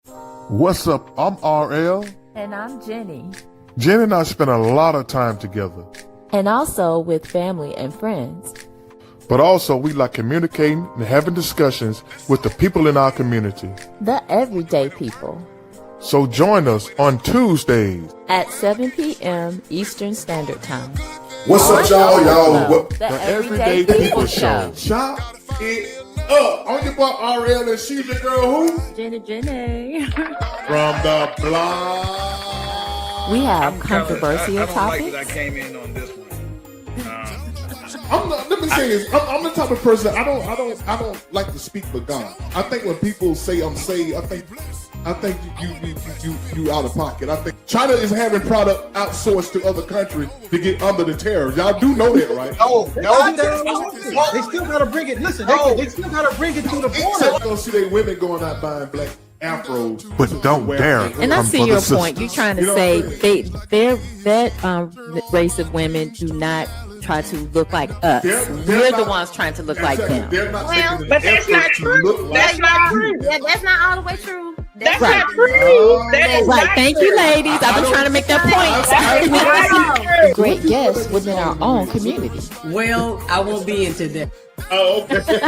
What's up? I'm RL. And I'm Jenny. Jenny and I spend a lot of time together. And also with family and friends. But also we like communicating and having discussions with the people in our community. The everyday people. So join us on Tuesdays at 7 p.m. Eastern Standard Time. What's up, y'all? The Everyday People Show. Chop it up. On your boy RL, and she's your girl who? Jenny. From the block. We have controversial topics. I came in on this one. Let me say this. I'm the type of person. I don't like to speak for God. I think when people say I'm saved, I think you out of pocket. I think China is having product outsourced to other countries to get under the tariffs. Y'all do know that, right? No, they still gotta bring it. Listen, they still gotta bring it to the border. Don't see they women going out buying black afros, but don't dare. And I see your point. You're trying to say that race of women do not try to look like us. We're the ones trying to look like them. Well, but that's not true. That's not true. Yeah, that's not all the way true. That's right. Not true. That is right. Not Thank true. you, ladies. I've been trying to make that point. Great guests within our own community. Well, I won't be into that. Oh, okay.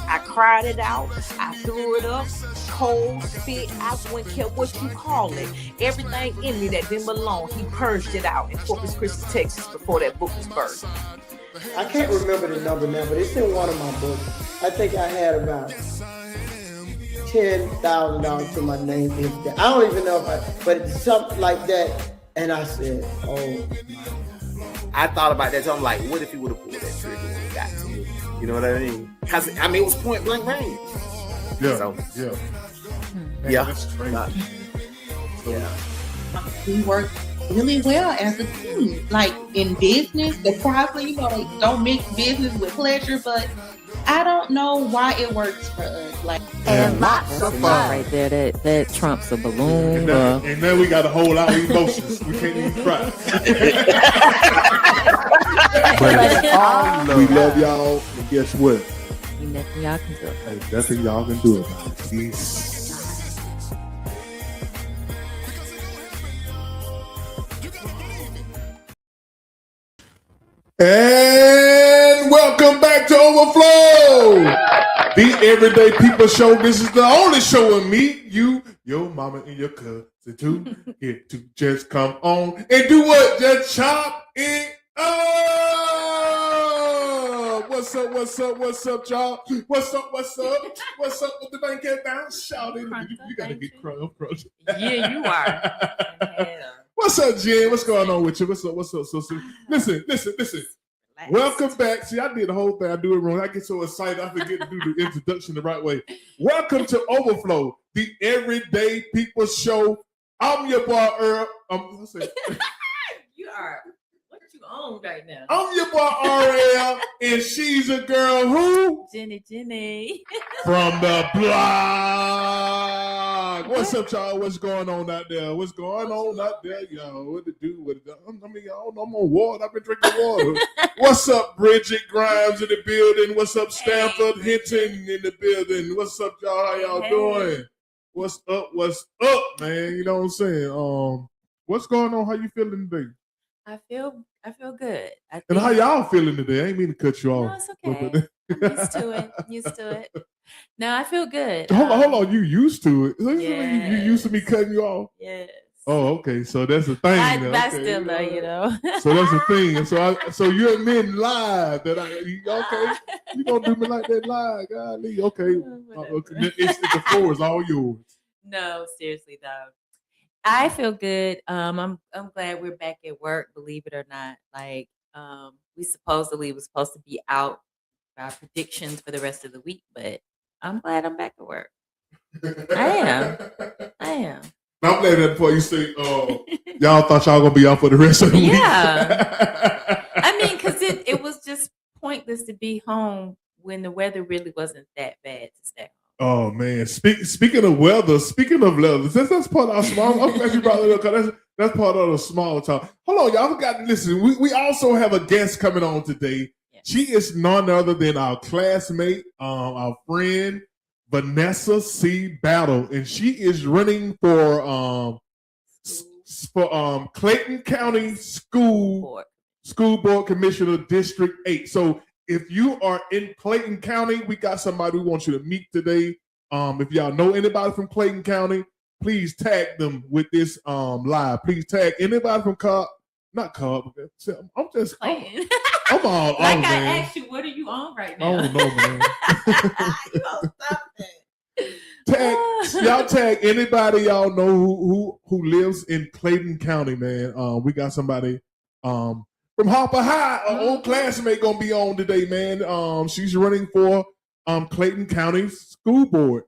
I cried it out. I threw it up. Cold spit. I wouldn't care what you call it. Everything in me that didn't belong, he purged it out in Corpus Christi, Texas, before that book was birthed. I can't remember the number now, but it's in one of my books. I think I had about $10,000 to my name. I don't even know but it's something like that. And I said, oh my God. I thought about that. So I'm like, what if he would have pulled that trigger when he got to it? You know what I mean? Because I mean, it was point blank range. Yeah, so, yeah. That's crazy. We work really well as a team. Like in business, the probably they don't mix business with pleasure, but I don't know why it works for us. Like and lots of fun right there. That trumps a balloon. And then we got to hold our emotions. We can't even cry. We love y'all, and guess what? Nothing y'all can do. Hey, nothing y'all can do about it. Peace. And welcome back to Overflow, the Everyday People Show. This is the only show with me, you, your mama, and your cousin too. Get to just come on and do what? Just chop it up. What's up, y'all? What's up with the bank down? Shout it. You gotta get crunk. Yeah, you are. Yeah. What's up, Jen? What's going on with you? What's up, sister? Listen. Welcome back. See, I did the whole thing. I do it wrong. I get so excited, I forget to do the introduction the right way. Welcome to Overflow, the Everyday People Show. I'm your boy, Earl. You are. What you on right now? I'm your boy, RL, and she's a girl who? Jenny. From the block. What's up, y'all? What's going on out there? Y'all? What to do? I'm on water. I've been drinking water. What's up, Bridget Grimes in the building? What's up, Stanford Hinton in the building? What's up, y'all? How y'all doing? What's up, man? You know what I'm saying? What's going on? How you feeling today? I feel good. And how y'all feeling today? I ain't mean to cut you off. No, it's okay. I'm used to it. No, I feel good. Hold on. You used to it. Yes. You used to me cutting you off? Yes. Oh, okay. So that's the thing. I okay. still know, you know. So that's the thing. And so you admit live that you gonna do me like that live, golly. Okay. The floor is all yours. No, seriously though. I feel good. I'm glad we're back at work, believe it or not. Like we supposedly was supposed to be out our predictions for the rest of the week, but I'm glad I'm back at work. I am. I'm glad that before you say, y'all thought y'all gonna be out for the rest of the week. Yeah. I mean, because it was just pointless to be home when the weather really wasn't that bad to stay home. Oh man! Speaking of weather, that's part of our small. I'm glad you brought it up because that's part of the small talk. Hold on, y'all forgot to listen. We also have a guest coming on today. Yes. She is none other than our classmate, our friend, Vanessa C. Battle, and she is running for Clayton County School Board Commissioner District 8. So if you are in Clayton County, we got somebody we want you to meet today. If y'all know anybody from Clayton County, please tag them with this live. Please tag anybody from not Cobb. I'm just Clayton. I'm all Like on, I man. asked you, what are you on right I now? don't know, man. You gonna stop that. Y'all tag anybody y'all know who lives in Clayton County, man. We got somebody from Harper High, an old classmate, gonna be on today, man. She's running for Clayton County School Board,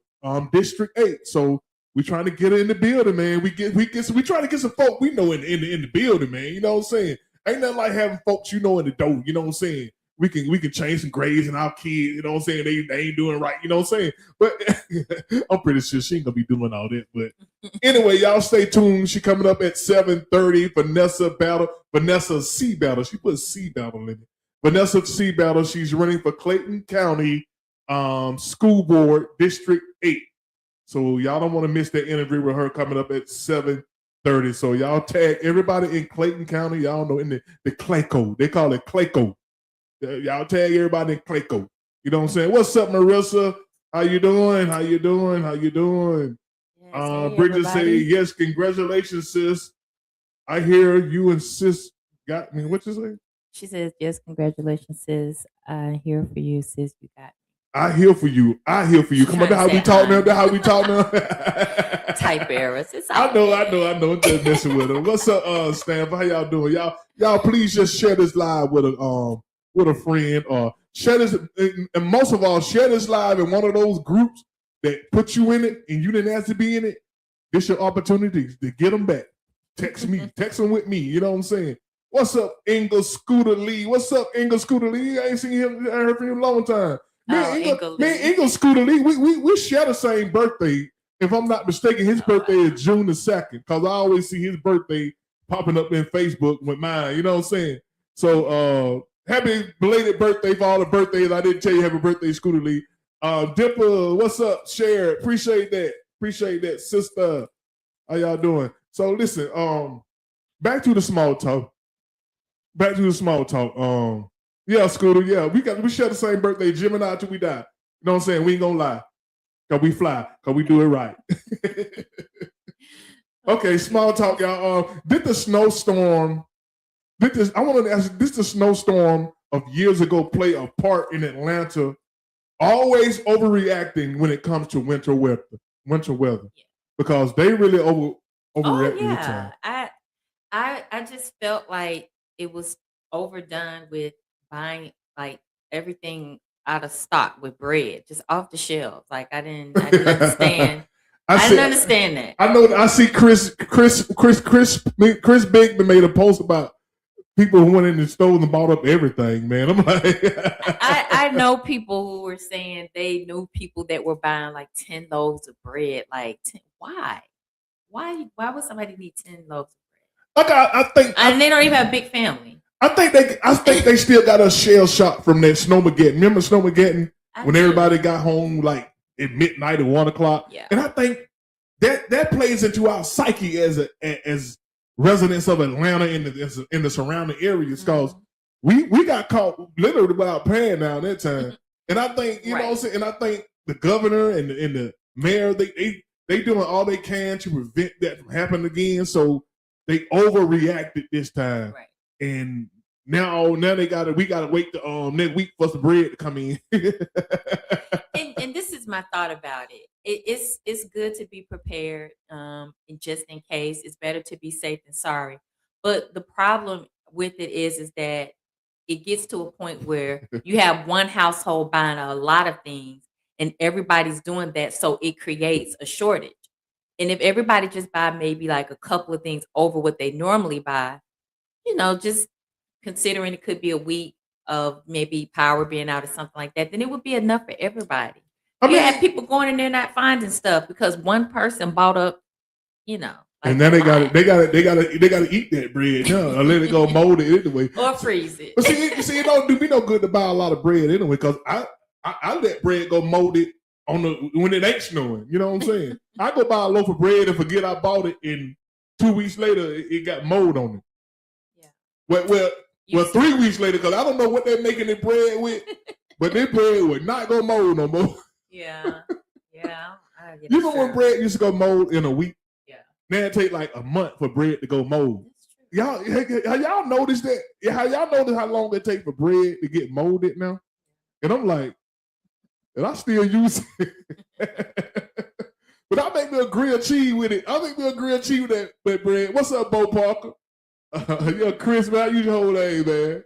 District 8. So we trying to get her in the building, man. We trying to get some folk we know in the building, man. You know what I'm saying? Ain't nothing like having folks you know in the door. You know what I'm saying? We can change some grades in our kids. You know what I'm saying? They ain't doing right. You know what I'm saying? But I'm pretty sure she ain't gonna be doing all that. But anyway, y'all stay tuned. She coming up at 7:30. Vanessa C. Battle. She put C. Battle in it. Vanessa C. Battle. She's running for Clayton County School Board District 8. So y'all don't want to miss that interview with her coming up at 7:30. So y'all tag everybody in Clayton County. Y'all know in the Clayco. They call it Clayco. Y'all tag everybody in Clayco. You know what I'm saying? What's up, Marissa? How you doing? How you doing? How you doing? Yes, Bridget say, yes, congratulations, sis. I hear you and sis got me. What you say? She says, yes, congratulations, sis. I'm here for you, sis. You got me. I hear for you. I hear for you. Come on, that's how we talk now. That's how we talk now. Type errors. It's I know. I'm just messing with her. What's up, Stanford? How y'all doing? Y'all please just share this live with a friend, or share this, and most of all, share this live in one of those groups that put you in it and you didn't ask to be in it. This your opportunity to get them back. Text me. Text them with me. You know what I'm saying? What's up, Inga Scooter Lee? What's up, Inga Scooter Lee? I ain't seen him. I heard from him a long time. Me and Inga Scooter Lee, we share the same birthday. If I'm not mistaken, his birthday is June the 2nd, because I always see his birthday popping up in Facebook with mine. You know what I'm saying? So happy belated birthday for all the birthdays. I didn't tell you happy birthday, Scooter Lee. Dipper, what's up? Share. Appreciate that, sister. How y'all doing? So listen, back to the small talk. Yeah, Scooter, yeah. We share the same birthday, Gemini, till we die. You know what I'm saying? We ain't gonna lie. Cause we fly, cause we do it right. Okay, small talk, y'all. Did the snowstorm of years ago play a part in Atlanta always overreacting when it comes to winter weather? Because they really overreact Oh at the time. yeah, I just felt like it was overdone with buying like everything out of stock with bread, just off the shelves. Like I didn't understand. I didn't understand that. I know. I see Chris Bigman made a post about people who went in the stores and bought up everything. Man, I'm like, I know people who were saying they knew people that were buying like 10 loaves of bread. Like, why would somebody need 10 loaves of bread? Like I think, and they don't even have a big family. I think they still got a shell shock from that Snowmageddon. Remember Snowmageddon when everybody got home like at midnight or 1 o'clock? Yeah. And I think that plays into our psyche as residents of Atlanta in the surrounding areas, because we got caught literally without paying down that time. And I think, you know what I'm saying, and I think the governor and the mayor, they doing all they can to prevent that from happening again. So they overreacted this time. Right. And now we gotta wait the next week for some bread to come in. and this is my thought about it. It's good to be prepared, and just in case. It's better to be safe than sorry. But the problem with it is that it gets to a point where you have one household buying a lot of things, and everybody's doing that, so it creates a shortage. And if everybody just buy maybe like a couple of things over what they normally buy, just considering it could be a week of maybe power being out or something like that, then it would be enough for everybody. You have people going in there not finding stuff because one person bought up, like, and then they gotta eat that bread, or let it go mold it anyway, or freeze it. But see, it don't do me no good to buy a lot of bread anyway, because I let bread go molded when it ain't snowing. You know what I'm saying? I go buy a loaf of bread and forget I bought it, and 2 weeks later it got mold on it. Yeah. Well, 3 weeks later, because I don't know what they're making the bread with, but this bread would not go mold no more. Yeah. You know when bread used to go mold in a week? Yeah. Now it take like a month for bread to go mold. That's true. Have y'all noticed that? Have y'all noticed how long it take for bread to get molded now? And I'm like, and I still use it. But I make me a grilled cheese with it. I make me a grilled cheese with that bread. What's up, Bo Parker? You're Chris, man. I use your whole name, man.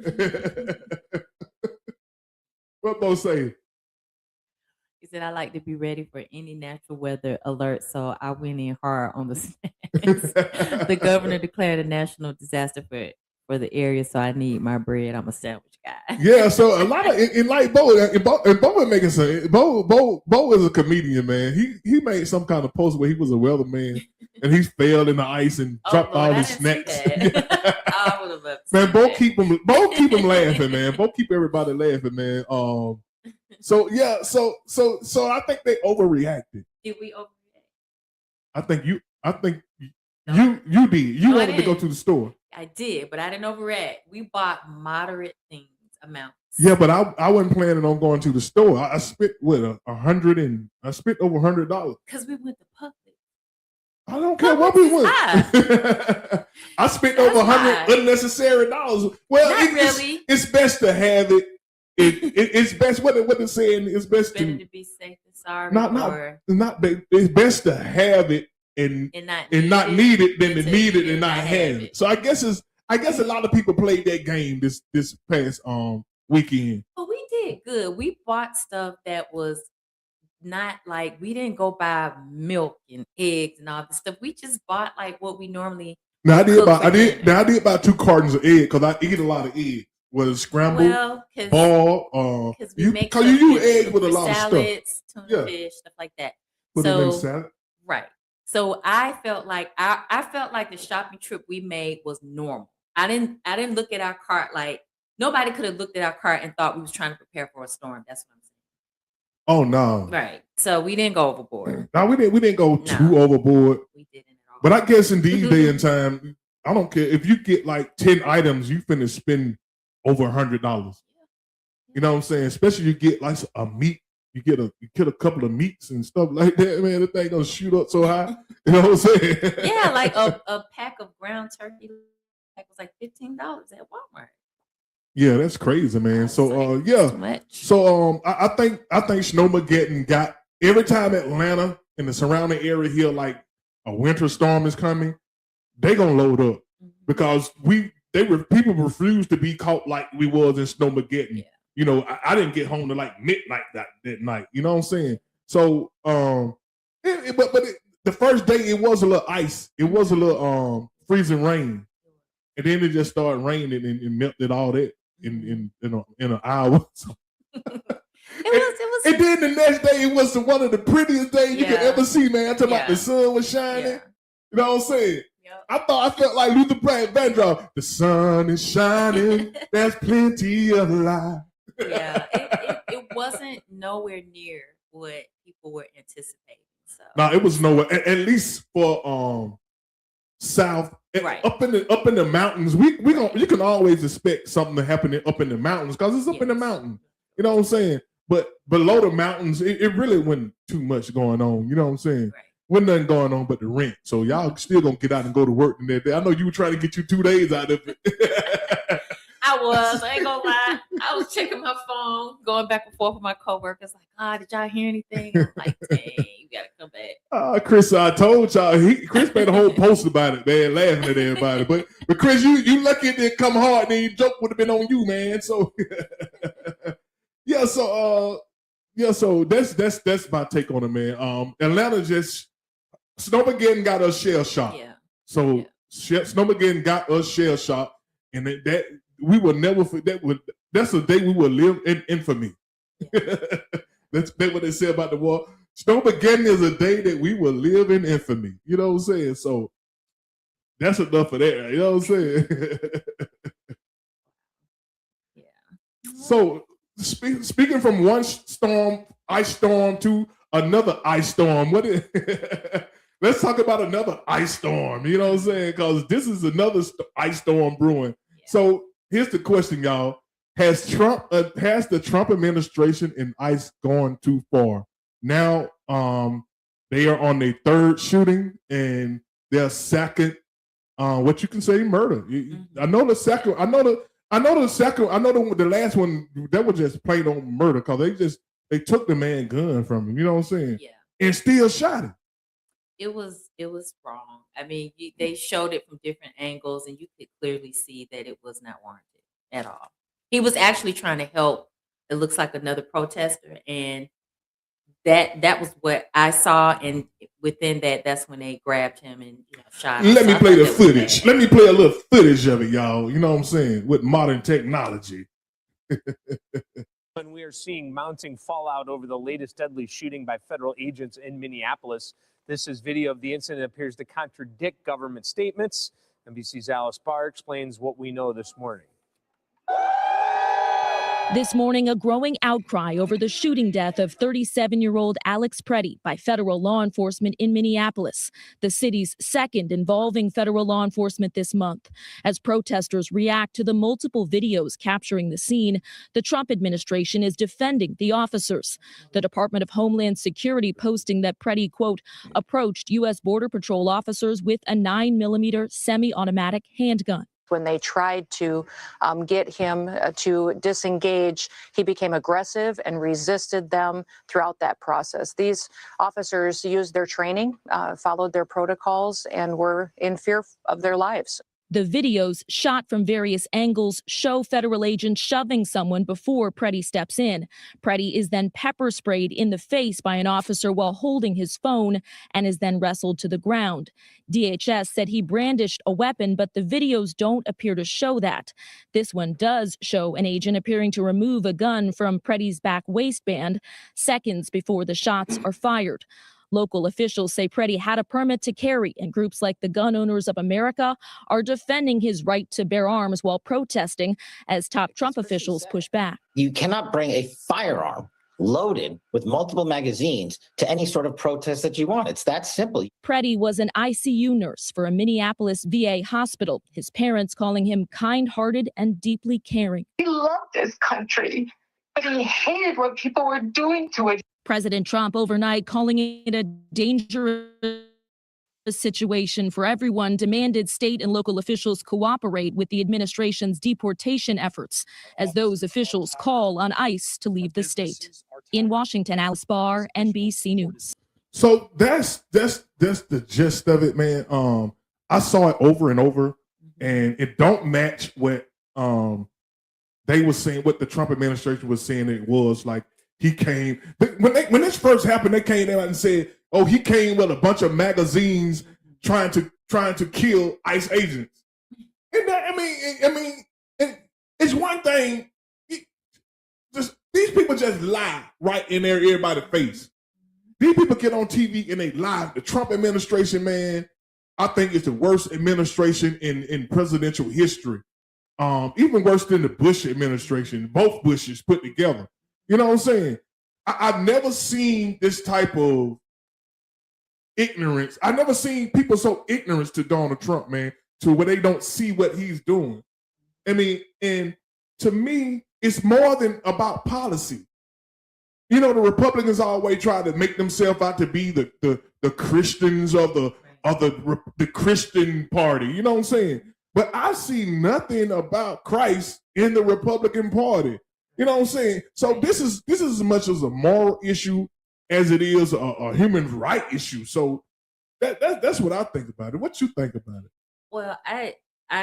What Bo say? He said, I like to be ready for any natural weather alert, so I went in hard on the snacks. The governor declared a national disaster for the area, so I need my bread. I'm a sandwich guy. Yeah, so a lot of in like Bo was making sense. Bo is a comedian, man. He made some kind of post where he was a weatherman and he fell in the ice and dropped all his snacks. I would have loved to man, see Bo that. keep him laughing, man. Bo keep everybody laughing, man. So I think they overreacted. Did we overreact? I think you No. you did. You No, I wanted to go didn't. to the store. I did, but I didn't overreact. We bought moderate amounts. Yeah, but I wasn't planning on going to the store. I spent I spent over $100. Because we went to Publix. I don't care what we Publix is went. I spent over That's $100 unnecessary dollars. Well, Not really. It's best to have it. It's best. What they're saying is best Better to to be safe than sorry. it's best to have it and not need it than to need it and not have it. So I guess a lot of people played that game this past weekend. But we did good. We bought stuff that was not like, we didn't go buy milk and eggs and all this stuff. We just bought like what we normally. Now I did dinner. buy 2 cartons of egg because I eat a lot of egg. Whether it's scrambled, Well, ball, because you use eggs with a lot of stuff. Salads, tuna Yeah. fish, stuff like that. Put it in salad. Right. So I felt like I felt like the shopping trip we made was normal. I didn't look at our cart like nobody could have looked at our cart and thought we was trying to prepare for a storm. That's what I'm saying. Oh no. Right. So we didn't go overboard. No, we didn't go too No. overboard. We didn't at all. But I guess in these day and time, I don't care if you get like 10 items, you finna spend over $100. You know what I'm saying? Especially you get like a meat, you get a couple of meats and stuff like that, man. The thing gonna shoot up so high. You know what I'm saying? Yeah, like a pack of ground turkey pack was like $15 at Walmart. Yeah, that's crazy, man. That's So like, yeah. too much. So I think Snowmageddon got every time Atlanta and the surrounding area hear like a winter storm is coming, they gonna load up because people refuse to be caught like we was in Snowmageddon. Yeah. You know, I didn't get home to like midnight that night. You know what I'm saying? So the first day it was a little ice. It was a little freezing rain, and then it just started raining and melted all that in an hour. It was And then the next day it was one of the prettiest days you could ever see, man. I'm talking about the sun was shining. Yeah. You know what I'm saying? Yep. I felt like Luther Vandross. The sun is shining. There's plenty of light. Yeah, it wasn't nowhere near what people were anticipating. So No, it was nowhere. At least for south, Right. up in the mountains. You can always expect something to happen up in the mountains because it's up in the mountain. You know what I'm saying? But below the mountains, it really wasn't too much going on. You know what I'm saying? Right. Wasn't nothing going on but the rent. So y'all still gonna get out and go to work the next day. I know you were trying to get you 2 days out of it. I ain't gonna lie. I was checking my phone, going back and forth with my coworkers, like, did y'all hear anything? I'm like, dang, you gotta come back. Chris, I told y'all, Chris made a whole post about it, man, laughing at everybody. But Chris, you lucky it didn't come hard, then your joke would have been on you, man. So so that's my take on it, man. Atlanta Snowmageddon got us shell shocked. Yeah. So Snowmageddon got us shell shocked, and that we will never forget. That's a day we will live in infamy. That's what they say about the war. Snowmageddon is a day that we will live in infamy. You know what I'm saying? So that's enough of that. You know what I'm saying? Yeah. So speaking from one ice storm to another ice storm. Let's talk about another ice storm. You know what I'm saying? Because this is another ice storm brewing. Yeah. So here's the question, y'all: has the Trump administration and ICE gone too far? Now, they are on their third shooting and their second, what you can say, murder. I know the second. I know the last one that was just plain on murder because they took the man gun from him. You know what I'm saying? Yeah. And still shot him. It was wrong. I mean, they showed it from different angles, and you could clearly see that it was not warranted at all. He was actually trying to help. It looks like another protester, and that was what I saw. And within that's when they grabbed him and shot him. Let me So I play thought the that was footage. bad. Let me play a little footage of it, y'all. You know what I'm saying? With modern technology. And we are seeing mounting fallout over the latest deadly shooting by federal agents in Minneapolis. This is video of the incident that appears to contradict government statements. NBC's Alice Barr explains what we know this morning. This morning, a growing outcry over the shooting death of 37-year-old Alex Preddy by federal law enforcement in Minneapolis, the city's second involving federal law enforcement this month. As protesters react to the multiple videos capturing the scene, the Trump administration is defending the officers. The Department of Homeland Security posting that Preddy, quote, approached U.S. Border Patrol officers with a 9mm semi-automatic handgun. When they tried to get him to disengage, he became aggressive and resisted them throughout that process. These officers used their training, followed their protocols, and were in fear of their lives. The videos, shot from various angles, show federal agents shoving someone before Preddy steps in. Preddy is then pepper sprayed in the face by an officer while holding his phone and is then wrestled to the ground. DHS said he brandished a weapon, but the videos don't appear to show that. This one does show an agent appearing to remove a gun from Preddy's back waistband seconds before the shots are fired. Local officials say Preddy had a permit to carry, and groups like the Gun Owners of America are defending his right to bear arms while protesting as top Trump officials push back. You cannot bring a firearm loaded with multiple magazines to any sort of protest that you want. It's that simple. Preddy was an ICU nurse for a Minneapolis VA hospital, his parents calling him kind-hearted and deeply caring. He loved this country, but he hated what people were doing to it. President Trump overnight calling it a dangerous situation for everyone, demanded state and local officials cooperate with the administration's deportation efforts as those officials call on ICE to leave the state. In Washington, Alice Barr, NBC News. So that's the gist of it, man. I saw it over and over, and it don't match what they were saying, what the Trump administration was saying it was. Like, he came when this first happened, they came out and said, "Oh, he came with a bunch of magazines trying to kill ICE agents." And that, I mean, it's one thing. These people just lie right in everybody's face. These people get on TV and they lie. The Trump administration, man, I think it's the worst administration in presidential history. Even worse than the Bush administration, both Bushes put together. You know what I'm saying? I've never seen this type of ignorance. I've never seen people so ignorant to Donald Trump, man, to where they don't see what he's doing. I mean, and to me, it's more than about policy. You know, the Republicans always try to make themselves out to be the Christians of the Christian party. You know what I'm saying? But I see nothing about Christ in the Republican Party. You know what I'm saying? So this is as much as a moral issue as it is a human right issue. So that's what I think about it. What you think about it? Well,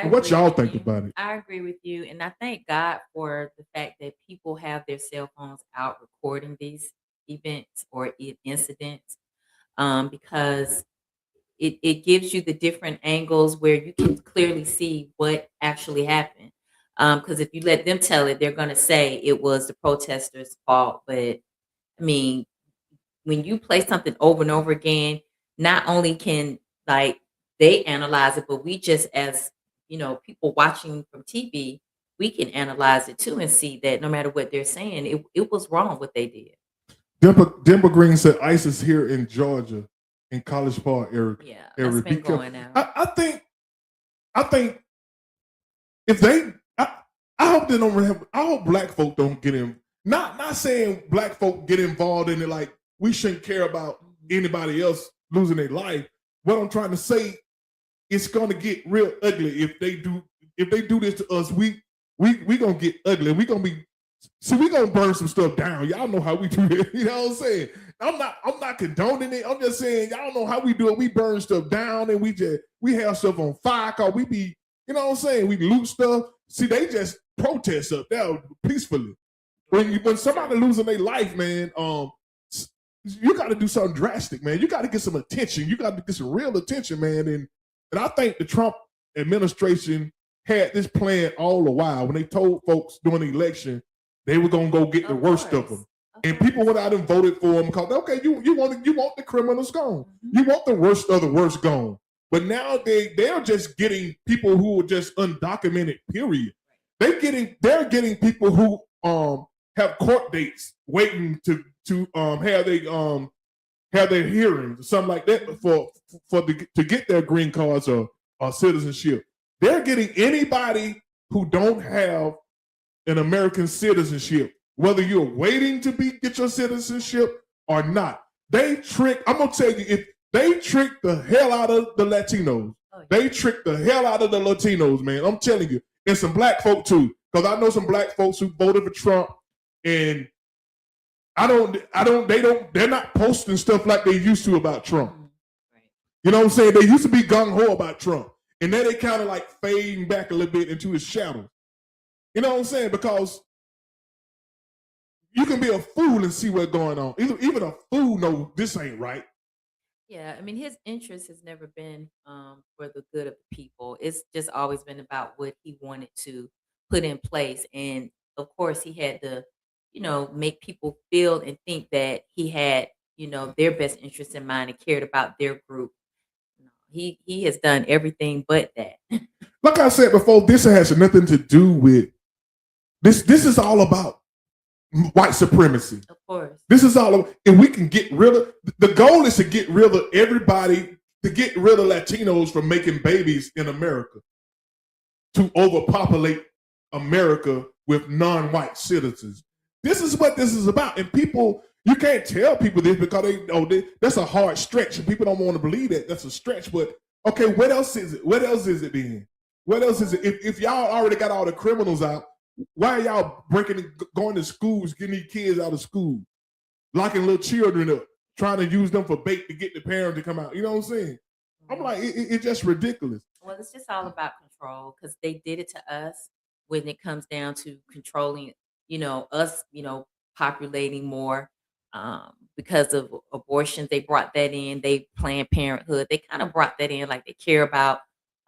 What y'all think about it? I agree with you, and I thank God for the fact that people have their cell phones out recording these events or incidents, because it gives you the different angles where you can clearly see what actually happened. Because if you let them tell it, they're going to say it was the protesters' fault. But I mean, when you play something over and over again, not only can they analyze it, but we just as people watching from TV, we can analyze it too and see that no matter what they're saying, it was wrong what they did. Denver Green said ISIS here in Georgia, in College Park area. Yeah, area. that's been Be careful. going out. I think if they, I hope they don't have. I hope black folk don't get in. Not saying black folk get involved in it. Like we shouldn't care about anybody else losing their life. What I'm trying to say, it's gonna get real ugly if they do. If they do this to us, we gonna get ugly. We gonna be. See, we gonna burn some stuff down. Y'all know how we do it. You know what I'm saying? I'm not condoning it. I'm just saying y'all know how we do it. We burn stuff down and we have stuff on fire. Cause we be, you know what I'm saying? We loot stuff. See, they just protest up there peacefully. When somebody losing their life, man, you got to do something drastic, man. You got to get some attention. You got to get some real attention, man. And I think the Trump administration had this plan all the while when they told folks during the election they were gonna go get the worst of them, and people went out and voted for them because okay, you want the criminals gone, you want the worst of the worst gone. But now they're just getting people who are just undocumented. Period. They're getting people who have court dates waiting to have their hearings or something like that to get their green cards or citizenship. They're getting anybody who don't have an American citizenship, whether you're waiting to get your citizenship or not. I'm gonna tell you, if they trick the hell out of the Latinos, they trick the hell out of the Latinos, man. I'm telling you, and some black folk too, because I know some black folks who voted for Trump, and they're not posting stuff like they used to about Trump. You know what I'm saying? They used to be gung-ho about Trump, and then they kind of like fading back a little bit into his shadow. You know what I'm saying? Because you can be a fool and see what's going on. Even a fool knows this ain't right. Yeah, I mean, his interest has never been for the good of the people. It's just always been about what he wanted to put in place. And of course, he had to, make people feel and think that he had, their best interest in mind and cared about their group. He has done everything but that. Like I said before, this has nothing to do with this. This is all about white supremacy. Of course. This is all, and we can get rid of, the goal is to get rid of everybody, to get rid of Latinos from making babies in America, to overpopulate America with non-white citizens. This is what this is about. And people, you can't tell people this because that's a hard stretch and people don't want to believe that. That's a stretch. But okay, what else is it? What else is it then? What else is it? If y'all already got all the criminals out, why are y'all going to schools, getting these kids out of school, locking little children up, trying to use them for bait to get the parents to come out? You know what I'm saying? I'm like, it's just ridiculous. Well, it's just all about control because they did it to us when it comes down to controlling, us, populating more because of abortions. They brought that in. They Planned Parenthood. They kind of brought that in, like they care about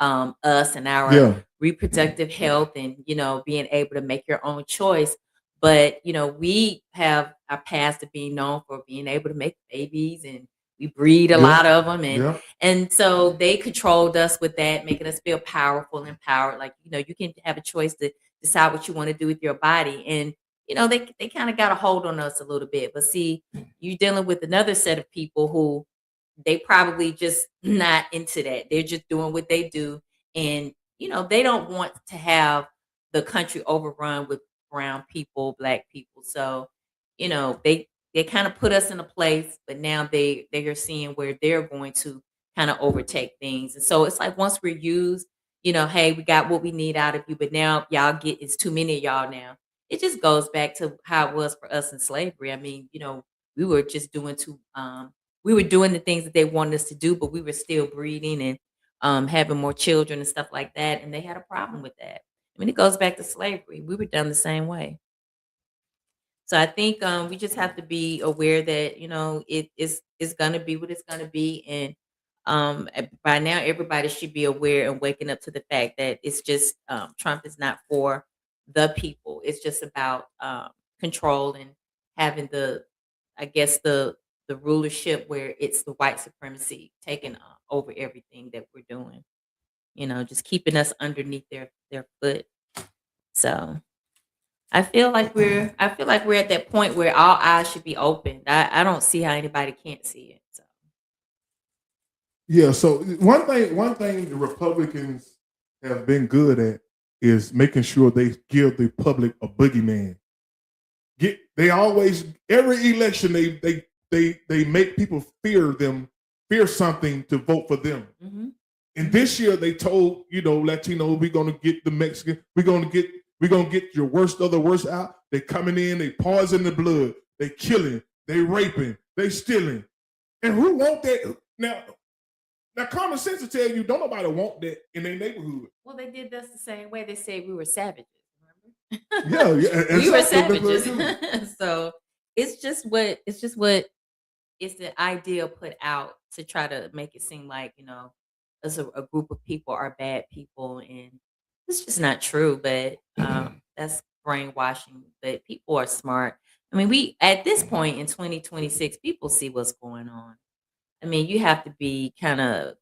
us and our reproductive health and being able to make your own choice. But we have our past of being known for being able to make babies, and we breed a lot of them, and so they controlled us with that, making us feel powerful and empowered. Like you can have a choice to decide what you want to do with your body, and they kind of got a hold on us a little bit. But see, you're dealing with another set of people who they probably just not into that. They're just doing what they do, and they don't want to have the country overrun with brown people, black people. So they kind of put us in a place, but now they are seeing where they're going to kind of overtake things. And so it's like once we're used, hey, we got what we need out of you, but now it's too many of y'all now. It just goes back to how it was for us in slavery. I mean, we were just doing we were doing the things that they wanted us to do, but we were still breeding and having more children and stuff like that. And they had a problem with that. I mean, it goes back to slavery. We were done the same way. So I think we just have to be aware that, it's going to be what it's going to be. And by now, everybody should be aware and waking up to the fact that it's just Trump is not for the people. It's just about control and having the rulership where it's the white supremacy taking over everything that we're doing. Just keeping us underneath their foot. So I feel like we're at that point where all eyes should be open. I don't see how anybody can't see it. So Yeah. So one thing the Republicans have been good at is making sure they give the public a boogeyman. They always every election they make people fear something to vote for them. Mhm. And this year they told Latino, we're gonna get the Mexican, we're gonna get your worst of the worst out. They coming in, they poison the blood, they killing, they raping, they stealing. And who want that? Now common sense will tell you don't nobody want that in their neighborhood. well, they did us the same way. They said we were savages. Yeah, We were exactly. savages. So it's just what is the idea put out to try to make it seem like as a group of people are bad people, and it's just not true. But that's brainwashing. But people are smart. I mean, we at this point in 2026, people see what's going on. I mean, you have to be kind of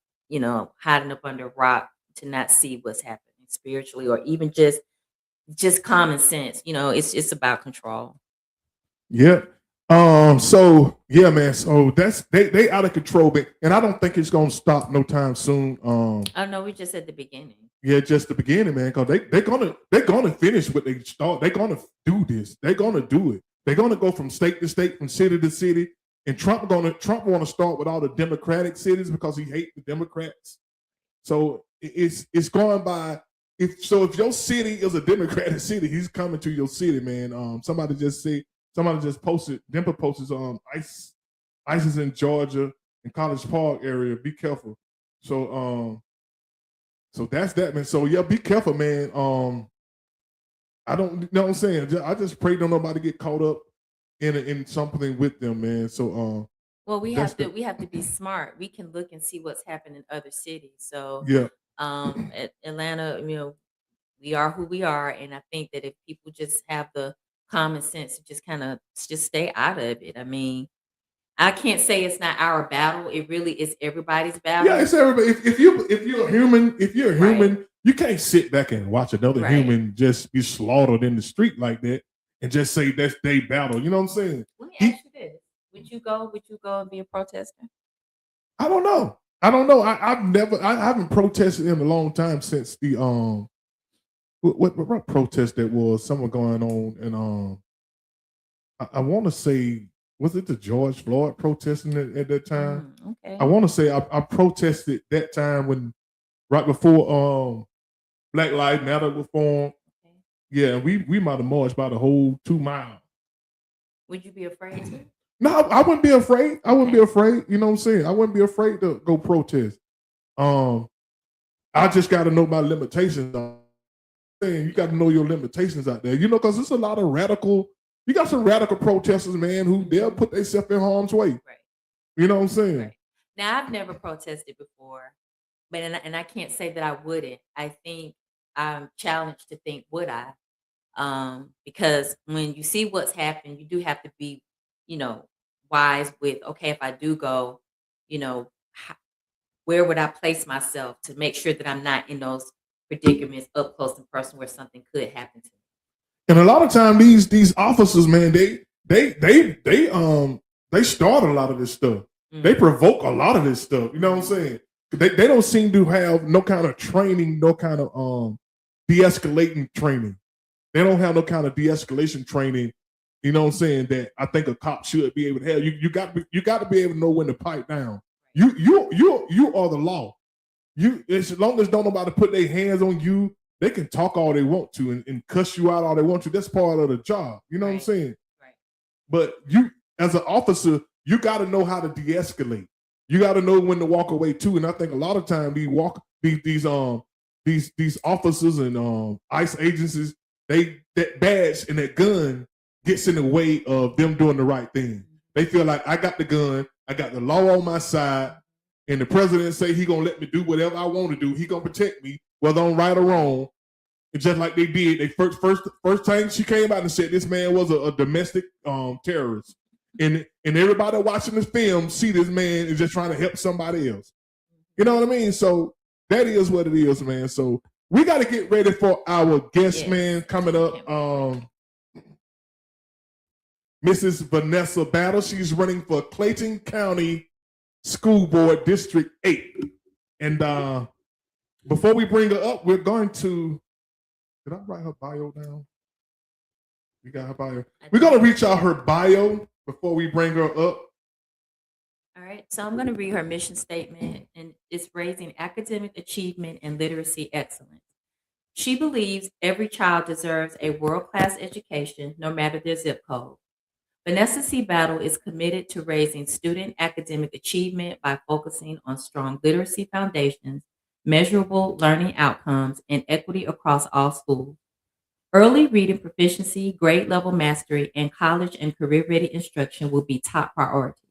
hiding up under a rock to not see what's happening spiritually, or even just common sense. It's about control. Yeah. So yeah, man. So that's they out of control, but and I don't think it's gonna stop no time soon. Oh no, we're just at the beginning. Yeah, just the beginning, man. Because they're gonna finish what they start. They're gonna do this. They're gonna do it. They're gonna go from state to state, from city to city. And Trump want to start with all the Democratic cities because he hates the Democrats. So it's going by if your city is a Democratic city, he's coming to your city, man. Somebody just posted, Denver posted ICE is in Georgia in College Park area. Be careful. So that's that, man. So yeah, be careful, man. I don't know what I'm saying. I just pray don't nobody get caught up in something with them, man. So well, we have to be smart. We can look and see what's happening in other cities. So yeah, at Atlanta, we are who we are, and I think that if people just have the common sense to just stay out of it. I mean, I can't say it's not our battle. It really is everybody's battle. Yeah, it's everybody. If you're a human, you can't sit back and watch another human just be slaughtered in the street like that and just say that's their battle. You know what I'm saying? Let me ask you this: Would you go and be a protester? I don't know. I haven't protested in a long time since the what protest that was? Someone going on and I want to say, was it the George Floyd protesting at that time? Okay. I want to say I protested that time when right before Black Lives Matter was formed. Okay. Yeah, we might have marched about the whole 2 miles. Would you be afraid to? No, I wouldn't be afraid. I wouldn't be afraid. You know what I'm saying? I wouldn't be afraid to go protest. I just got to know my limitations. You got to know your limitations out there. Because there's a lot of radical. You got some radical protesters, man, who they'll put themselves in harm's way. Right. You know what I'm saying? Right. Now, I've never protested before, but and I can't say that I wouldn't. I think I'm challenged to think, would I? Because when you see what's happened, you do have to be, wise with, okay, if I do go, where would I place myself to make sure that I'm not in those predicaments up close and personal where something could happen to me. And a lot of time these officers, man, they start a lot of this stuff. Mm-hmm. They provoke a lot of this stuff. You know what I'm saying? They don't seem to have no kind of training, no kind of de-escalating training. They don't have no kind of de-escalation training. You know what I'm saying? That I think a cop should be able to have. You got to be able to know when to pipe down. You are the law. As long as don't nobody put their hands on you, they can talk all they want to and cuss you out all they want to. That's part of the job. You know what I'm saying? Right. But you, as an officer, you got to know how to de-escalate. You got to know when to walk away too. And I think a lot of times these officers and ICE agencies, that badge and that gun gets in the way of them doing the right thing. They feel like I got the gun, I got the law on my side, and the president say he gonna let me do whatever I want to do. He gonna protect me, whether I'm right or wrong. And just like they did, they first time she came out and said this man was a domestic terrorist, and everybody watching this film see this man is just trying to help somebody else. You know what I mean? So that is what it is, man. So we got to get ready for our guest, man, coming up. Mrs. Vanessa Battle. She's running for Clayton County School Board District 8. And before we bring her up, we're going to, did I write her bio down? We got her bio. We're going to reach out her bio before we bring her up. All right, so I'm going to read her mission statement, and it's raising academic achievement and literacy excellence. She believes every child deserves a world-class education, no matter their zip code. Vanessa C. Battle is committed to raising student academic achievement by focusing on strong literacy foundations, measurable learning outcomes, and equity across all schools. Early reading proficiency, grade level mastery, and college and career ready instruction will be top priorities.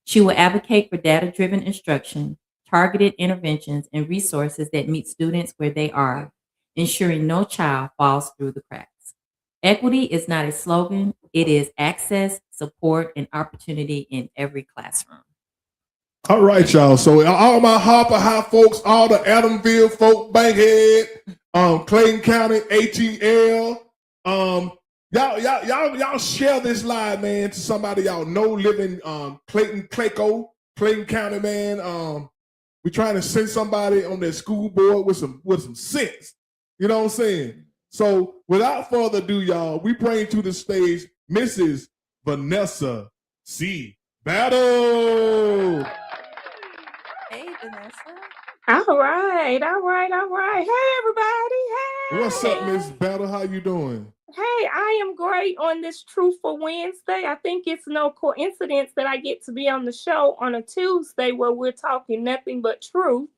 She will advocate for data driven instruction, targeted interventions, and resources that meet students where they are, ensuring no child falls through the cracks. Equity is not a slogan, it is access, support, and opportunity in every classroom. All right, y'all. So all my Harper High folks, all the Adamville folk, Bankhead, Clayton County, ATL, y'all share this live, man, to somebody y'all know living Clayton County, man. We trying to send somebody on their school board with some sense. You know what I'm saying? So without further ado, y'all, we bring to the stage Mrs. Vanessa C. Battle. Hey, Vanessa. All right. Hey, everybody. Hey. What's up, Miss Battle? How you doing? Hey, I am great on this Truthful Wednesday. I think it's no coincidence that I get to be on the show on a Tuesday where we're talking nothing but truth.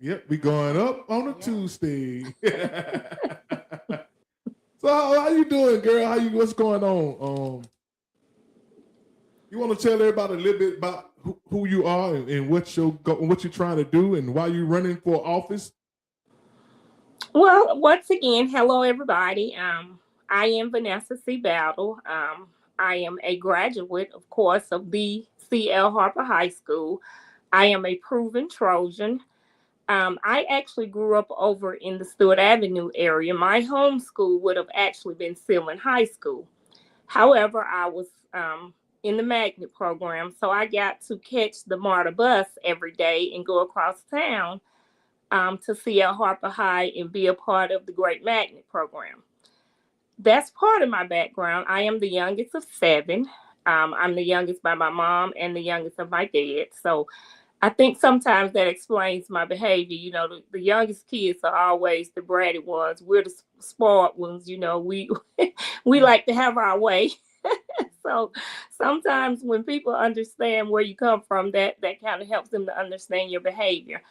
Yep, we going up on a Tuesday. So how you doing, girl? What's going on? You want to tell everybody a little bit about who you are and what you're trying to do and why you're running for office? Well, once again, hello everybody. I am Vanessa C. Battle. I am a graduate, of course, of the C.L. Harper High School. I am a proven Trojan. I actually grew up over in the Stewart Avenue area. My home school would have actually been Sealand High School. However, I was in the magnet program, so I got to catch the MARTA bus every day and go across town to C.L. Harper High and be a part of the Great Magnet program. That's part of my background. I am the youngest of 7. I'm the youngest by my mom and the youngest of my dad. So I think sometimes that explains my behavior. You know, the youngest kids are always the bratty ones. We're the spoiled ones. You know, we like to have our way. So sometimes when people understand where you come from, that kind of helps them to understand your behavior.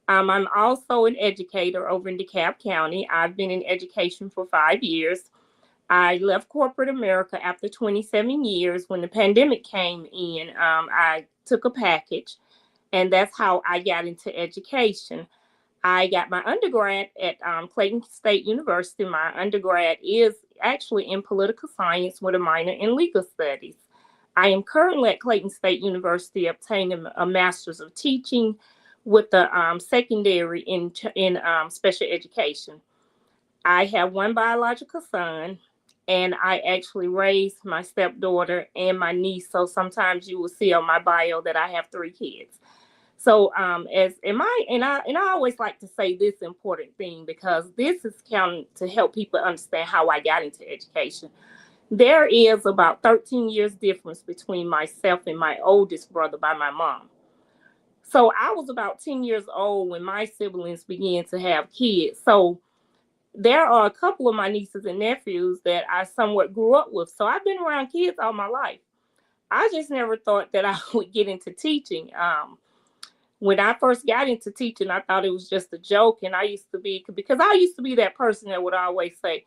I'm also an educator over in DeKalb County. I've been in education for 5 years. I left corporate America after 27 years. When the pandemic came in, I took a package, and that's how I got into education. I got my undergrad at Clayton State University. My undergrad is actually in political science with a minor in legal studies. I am currently at Clayton State University obtaining a master's of teaching with the secondary in special education. I have one biological son, and I actually raised my stepdaughter and my niece. So sometimes you will see on my bio that I have 3 kids. So I always like to say this important thing, because this is counting to help people understand how I got into education. There is about 13 years difference between myself and my oldest brother by my mom. So I was about 10 years old when my siblings began to have kids. So there are a couple of my nieces and nephews that I somewhat grew up with. So I've been around kids all my life. I just never thought that I would get into teaching. When I first got into teaching, I thought it was just a joke. And I used to be that person that would always say,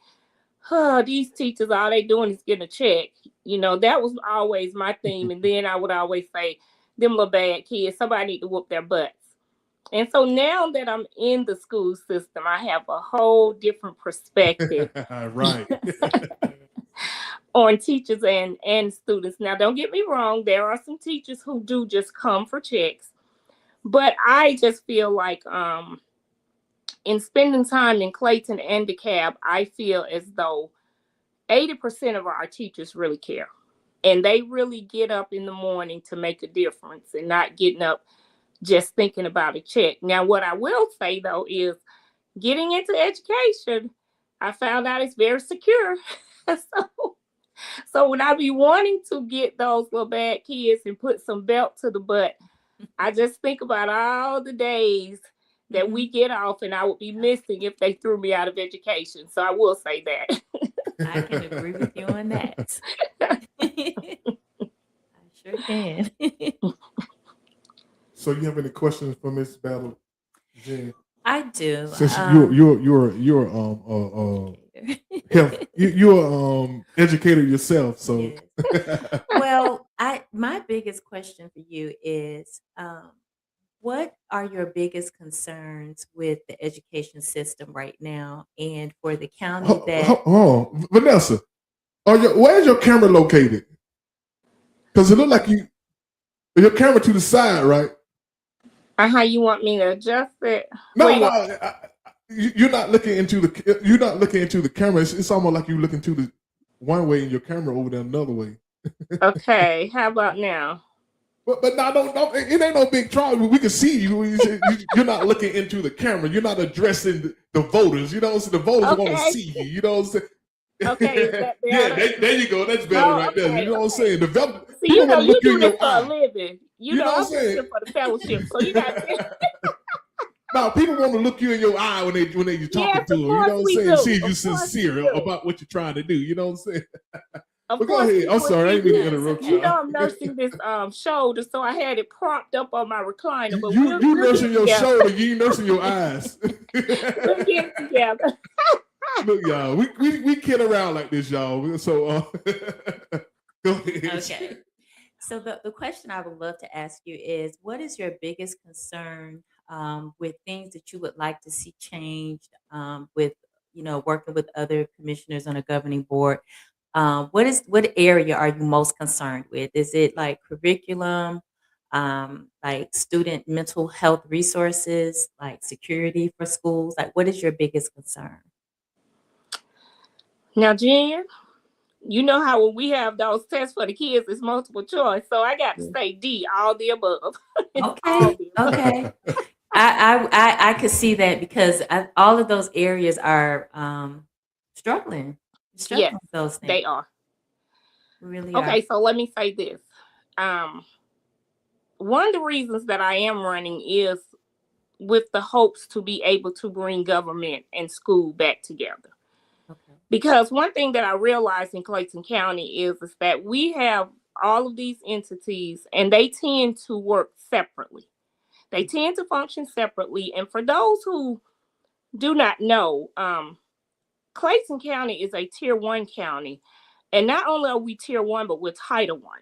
these teachers, all they doing is getting a check. You know, that was always my theme. And then I would always say, them little bad kids, somebody need to whoop their butts. And so now that I'm in the school system, I have a whole different perspective Right. on teachers and students. Now, don't get me wrong. There are some teachers who do just come for checks. But I just feel like in spending time in Clayton and DeKalb, I feel as though 80% of our teachers really care. And they really get up in the morning to make a difference and not getting up just thinking about a check. Now, what I will say, though, is getting into education, I found out it's very secure. So when I be wanting to get those little bad kids and put some belt to the butt, I just think about all the days that we get off and I would be missing if they threw me out of education. So I will say that. I can agree with you on that. I sure can. So you have any questions for Miss Battle, Jen? I do. Since you're health, you're educator yourself, so. Yes. Well, my biggest question for you is, what are your biggest concerns with the education system right now, and for the county that? Vanessa, where's your camera located? Because it look like your camera to the side, right? How you want me to adjust it? No, you're not looking into the camera. It's almost like you looking to the one way and your camera over there another way. Okay, how about now? But now, don't, it ain't no big trouble. We can see you. You're not looking into the camera. You're not addressing the voters. You know, so the voters want to see you. You know what I'm saying? Okay, is that yeah, there you go. That's better right there. You know what I'm saying? See, you know, you do this for a living. You know I'm here for the fellowship, so you got to. No, people want to look you in your eye when they talking to them. You know what I'm saying? See if you're sincere about what you're trying to do. You know what I'm saying? But go ahead. I'm sorry, I didn't mean to interrupt you. You know I'm nursing this shoulder, so I had it propped up on my recliner. But you nursing your shoulder, you ain't nursing your eyes. We'll get it together. Look, y'all, we kid around like this, y'all. So go ahead. Okay. So the question I would love to ask you is, what is your biggest concern with things that you would like to see changed with, working with other commissioners on a governing board? What area are you most concerned with? Is it like curriculum, like student mental health resources, like security for schools? Like, what is your biggest concern? Now, Jen, you know how when we have those tests for the kids, it's multiple choice. So I got to say D, all the above. Okay. I could see that because all of those areas are struggling. Yes, with those things. they are. Really okay, are. so let me say this. One of the reasons that I am running is with the hopes to be able to bring government and school back together. Okay. Because one thing that I realized in Clayton County is that we have all of these entities and they tend to work separately. They tend to function separately. And for those who do not know, Clayton County is a tier 1 county. And not only are we tier 1, but we're Title 1.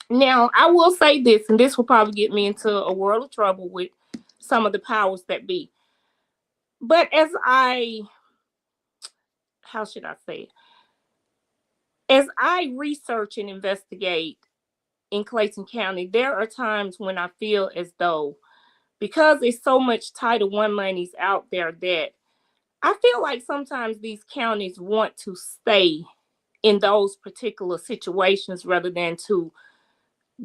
Now, I will say this, and this will probably get me into a world of trouble with some of the powers that be. But how should I say it? As I research and investigate in Clayton County, there are times when I feel as though, because there's so much Title 1 monies out there, that I feel like sometimes these counties want to stay in those particular situations rather than to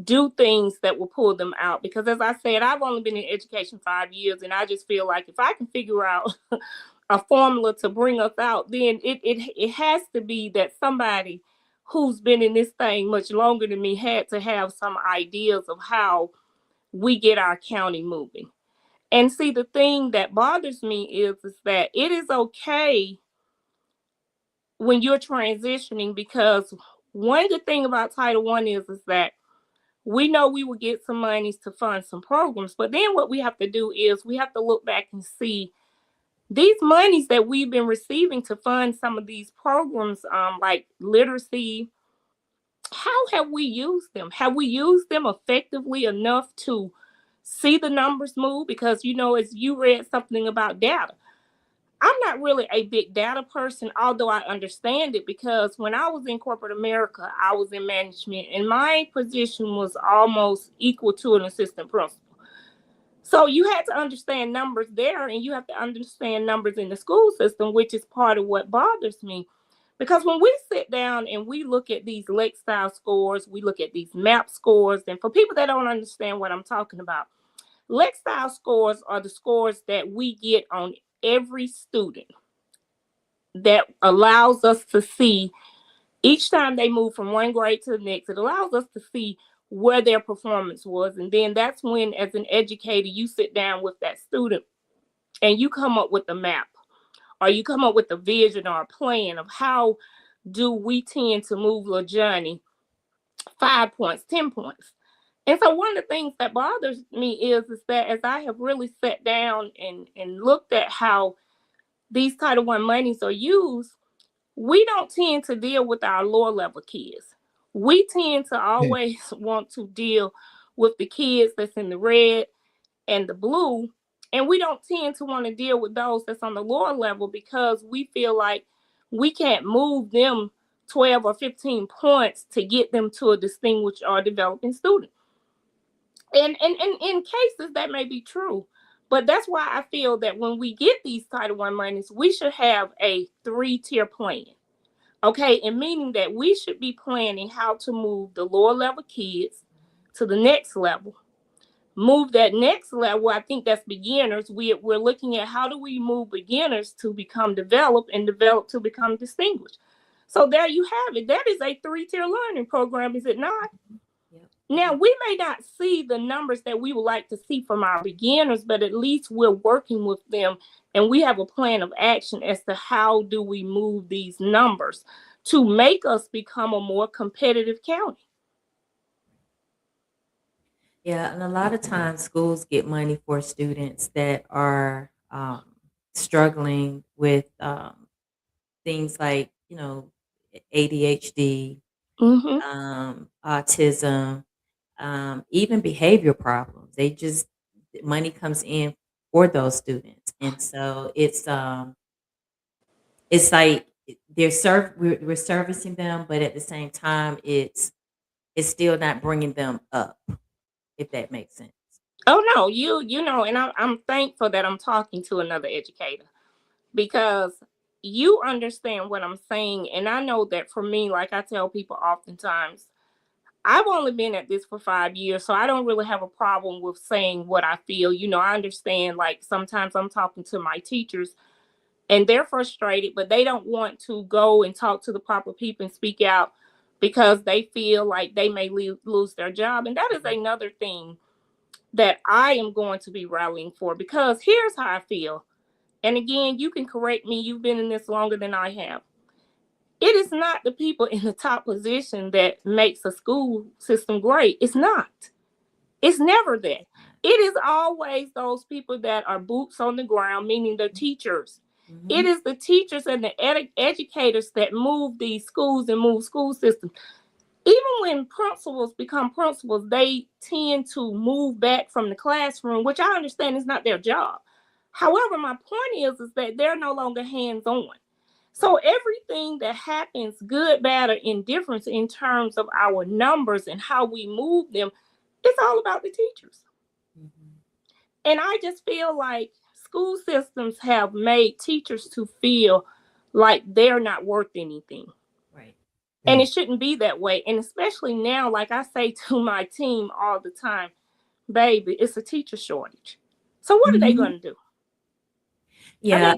do things that will pull them out. Because as I said, I've only been in education 5 years, and I just feel like if I can figure out a formula to bring us out, then it has to be that somebody who's been in this thing much longer than me had to have some ideas of how we get our county moving. And see, the thing that bothers me is that it is okay when you're transitioning, because one good thing about Title I is that we know we will get some monies to fund some programs, but then what we have to do is we have to look back and see these monies that we've been receiving to fund some of these programs, like literacy. How have we used them? Have we used them effectively enough to see the numbers move? Because, as you read something about data, I'm not really a big data person, although I understand it, because when I was in corporate America, I was in management, and my position was almost equal to an assistant principal. So you had to understand numbers there, and you have to understand numbers in the school system, which is part of what bothers me. Because when we sit down and we look at these Lake style scores, we look at these MAP scores, and for people that don't understand what I'm talking about, Lake style scores are the scores that we get on every student that allows us to see each time they move from one grade to the next. It allows us to see where their performance was. And then that's when, as an educator, you sit down with that student and you come up with a map, or you come up with a vision or a plan of how do we tend to move little Johnny 5 points, 10 points. And so one of the things that bothers me is that as I have really sat down and looked at how these Title I monies are used, we don't tend to deal with our lower level kids. We tend to always want to deal with the kids that's in the red and the blue, and we don't tend to want to deal with those that's on the lower level because we feel like we can't move them 12 or 15 points to get them to a distinguished or developing student. And in cases that may be true, but that's why I feel that when we get these Title I monies, we should have a 3-tier plan. Okay, and meaning that we should be planning how to move the lower level kids to the next level. Move that next level, I think that's beginners. We're looking at how do we move beginners to become developed and develop to become distinguished. So there you have it. That is a 3-tier learning program, is it not? Now, we may not see the numbers that we would like to see from our beginners, but at least we're working with them and we have a plan of action as to how do we move these numbers to make us become a more competitive county. Yeah, and a lot of times schools get money for students that are struggling with things like, ADHD, autism, even behavior problems. Money comes in for those students, and so it's like we're servicing them, but at the same time, it's still not bringing them up, if that makes sense. Oh no, you know, and I'm thankful that I'm talking to another educator because you understand what I'm saying, and I know that for me, like I tell people oftentimes, I've only been at this for 5 years, so I don't really have a problem with saying what I feel. I understand, like, sometimes I'm talking to my teachers and they're frustrated, but they don't want to go and talk to the proper people and speak out because they feel like they may lose their job. And that is another thing that I am going to be rallying for, because here's how I feel. And again, you can correct me. You've been in this longer than I have. It is not the people in the top position that makes a school system great. It's not. It's never that. It is always those people that are boots on the ground, meaning the teachers. It is the teachers and the educators that move these schools and move school systems. Even when principals become principals, they tend to move back from the classroom, which I understand is not their job. However, my point is that they're no longer hands-on. So everything that happens, good, bad, or indifference in terms of our numbers and how we move them, it's all about the teachers. And I just feel like school systems have made teachers to feel like they're not worth anything. Right. And it shouldn't be that way. And especially now, like I say to my team all the time, baby, it's a teacher shortage. So what are they going to do? Yeah,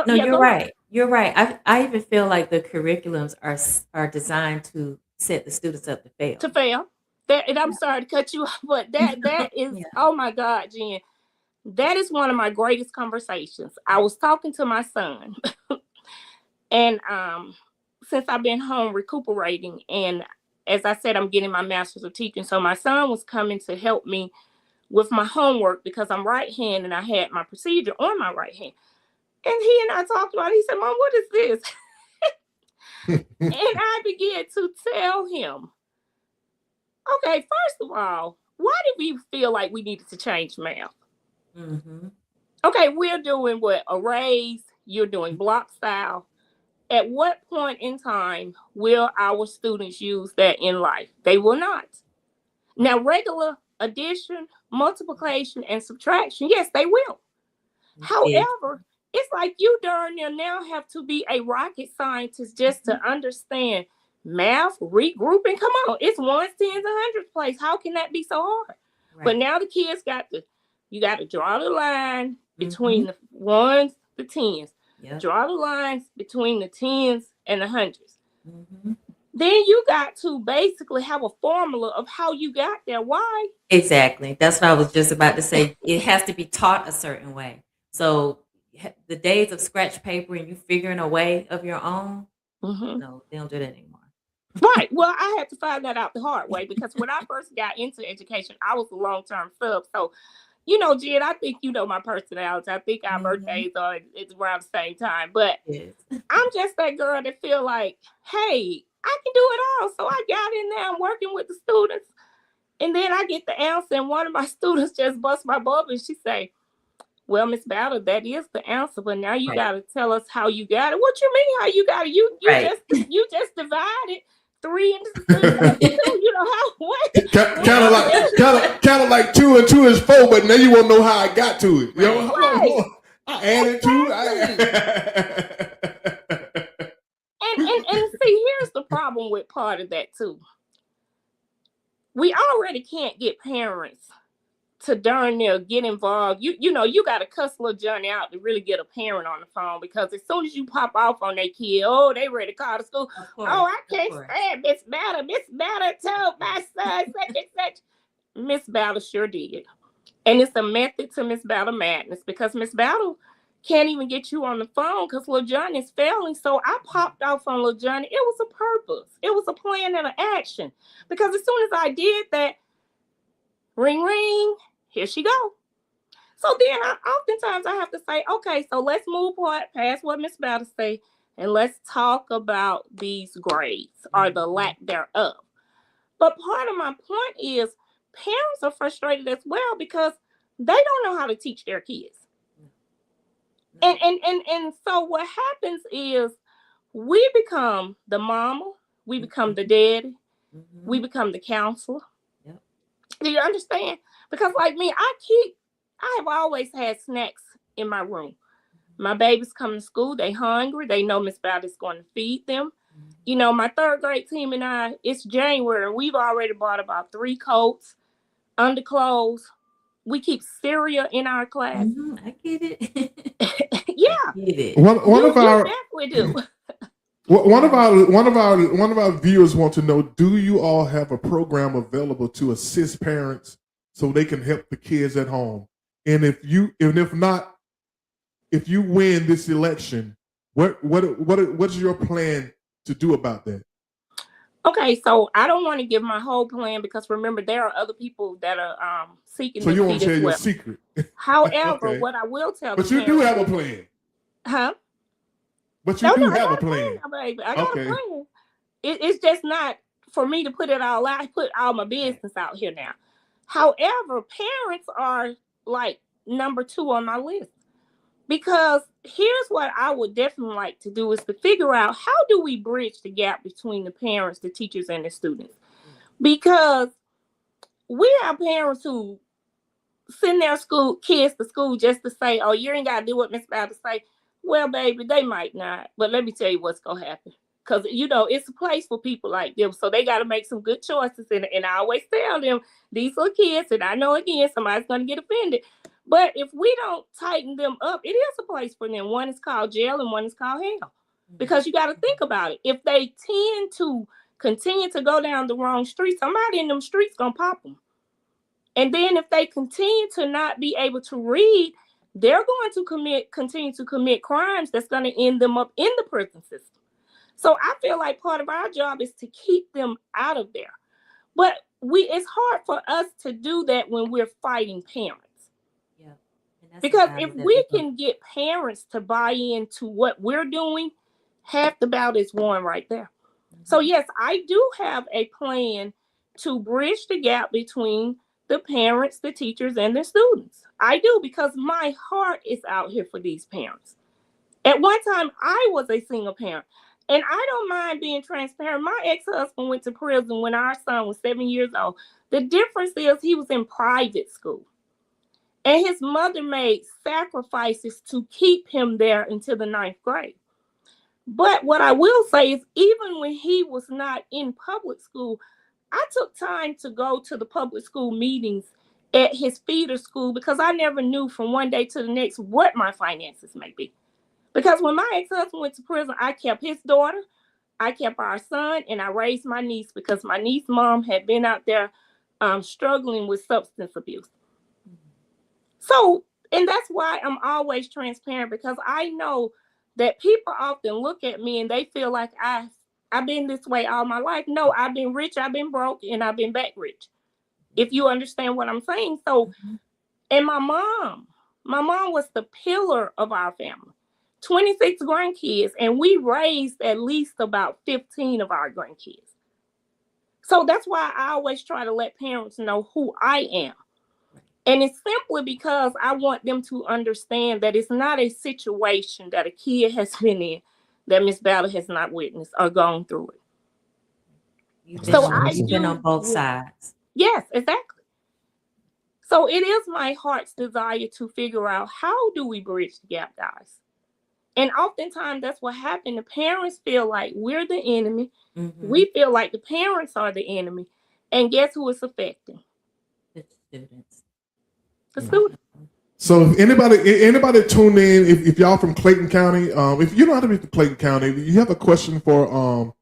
No, you're right. You're right. I even feel like the curriculums are designed to set the students up to fail. And I'm sorry to cut you off, but that is, oh my God, Jen, that is one of my greatest conversations. I was talking to my son, and since I've been home recuperating, and as I said, I'm getting my master's of teaching, so my son was coming to help me with my homework because I'm right-handed and I had my procedure on my right hand. And he and I talked about it. He said, Mom, what is this? And I began to tell him, okay, first of all, why did we feel like we needed to change math? Okay, we're doing what? Arrays, you're doing block style. At what point in time will our students use that in life? They will not. Now, regular addition, multiplication, and subtraction, yes, they will. However, it's like you darn near now have to be a rocket scientist just to understand math, regrouping. Come on, it's ones, tens, and hundreds place. How can that be so hard? Right. But now the kids you got to draw the line between the ones, the tens. Yep. Draw the lines between the tens and the hundreds. Mm-hmm. Then you got to basically have a formula of how you got there. Why? Exactly. That's what I was just about to say. It has to be taught a certain way. So the days of scratch paper and you figuring a way of your own, no, they don't do that anymore. Right. Well, I had to find that out the hard way because when I first got into education, I was a long-term sub. So, you know, Jen, I think you know my personality. I think our birthdays are it's around the same time. But I'm just that girl that feel like, hey, I can do it all. So I got in there, I'm working with the students. And then I get the answer, and one of my students just bust my bubble, and she say, well, Miss Battle, that is the answer, but now you got to tell us how you got it. What you mean how you got it? You just divided 3 into 2. You know how what? Kind of like 2 and 2 is 4, but now you won't know how I got to it. You know, hold on. I added 2. And see, here's the problem with part of that too. We already can't get parents to darn near get involved. You know, you got to cuss little Johnny out to really get a parent on the phone because as soon as you pop off on that kid, oh, they ready to call the school. I can't stand Miss Battle. Miss Battle told my son such and such. Miss Battle sure did. And it's a method to Miss Battle madness because Miss Battle can't even get you on the phone because little Johnny is failing. So I popped off on little Johnny. It was a purpose. It was a plan and an action. Because as soon as I did that, ring, ring, here she go. So then oftentimes I have to say, okay, so let's move past what Miss Battle say, and let's talk about these grades or the lack thereof. But part of my point is parents are frustrated as well because they don't know how to teach their kids. And so what happens is we become the mama, we become the daddy, we become the counselor. Yep. Do you understand? Because like me, I have always had snacks in my room. My babies come to school, they hungry, they know Miss Battle's going to feed them. You know, my 3rd grade team and I, it's January, we've already bought about 3 coats, underclothes. We keep cereal in our class. I get it. Yeah. I get it. One of our definitely do. One of our viewers want to know: do you all have a program available to assist parents so they can help the kids at home? And if not, if you win this election, what's your plan to do about that? Okay, so I don't want to give my whole plan because remember there are other people that are seeking. So you won't share your secret. However, Okay. what I will tell, but you do have a plan, huh? But you do have a plan. Baby. I got a plan. It's just not for me to put it all out. I put all my business out here now. However, parents are like number 2 on my list. Because here's what I would definitely like to do is to figure out how do we bridge the gap between the parents, the teachers, and the students. Because we have parents who send their kids to school just to say, oh, you ain't got to do what Miss Battle say. Well, baby, they might not. But let me tell you what's going to happen. Because, you know, it's a place for people like them. So they got to make some good choices. And I always tell them, these are kids. And I know, again, somebody's going to get offended. But if we don't tighten them up, it is a place for them. One is called jail and one is called hell. Because you got to think about it. If they tend to continue to go down the wrong street, somebody in them streets going to pop them. And then if they continue to not be able to read, they're going to continue to commit crimes that's going to end them up in the prison system. So I feel like part of our job is to keep them out of there. But it's hard for us to do that when we're fighting parents. Because if we can get parents to buy into what we're doing, half the battle is won right there. So yes, I do have a plan to bridge the gap between the parents, the teachers, and the students. I do, because my heart is out here for these parents. At one time, I was a single parent, and I don't mind being transparent. My ex-husband went to prison when our son was 7 years old. The difference is he was in private school. And his mother made sacrifices to keep him there until the 9th grade. But what I will say is, even when he was not in public school, I took time to go to the public school meetings at his feeder school because I never knew from one day to the next what my finances may be. Because when my ex-husband went to prison, I kept his daughter, I kept our son, and I raised my niece because my niece's mom had been out there struggling with substance abuse. So, and that's why I'm always transparent, because I know that people often look at me and they feel like I've been this way all my life. No, I've been rich, I've been broke, and I've been back rich. If you understand what I'm saying. So, and my mom was the pillar of our family. 26 grandkids, and we raised at least about 15 of our grandkids. So that's why I always try to let parents know who I am. And it's simply because I want them to understand that it's not a situation that a kid has been in that Miss Battle has not witnessed or gone through it. You've been on both sides. Yes, exactly. So it is my heart's desire to figure out, how do we bridge the gap, guys? And oftentimes that's what happened. The parents feel like we're the enemy. We feel like the parents are the enemy. And guess who it's affecting? The students. The students. So if anybody tuned in, if y'all from Clayton County, if you don't have to be from Clayton County, if you have a question for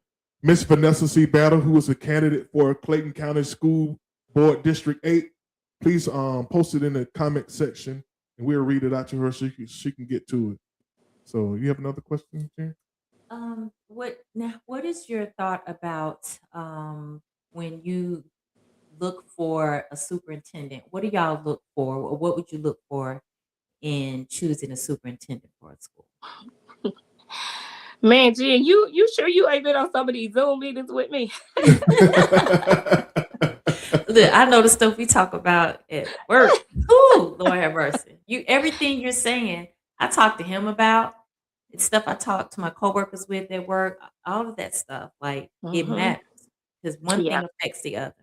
Miss Vanessa C. Battle, who is a candidate for Clayton County School Board District 8, please post it in the comment section, and we'll read it out to her so she can get to it. So you have another question, Jen? What is your thought about when you look for a superintendent? What do y'all look for, or what would you look for in choosing a superintendent for a school? Man, Jen, you sure you ain't been on some of these Zoom meetings with me? Look, I know the stuff we talk about at work. Ooh, Lord have mercy. Everything you're saying, I talk to him about. It's stuff I talk to my coworkers with at work. All of that stuff, like it matters because one thing affects the other.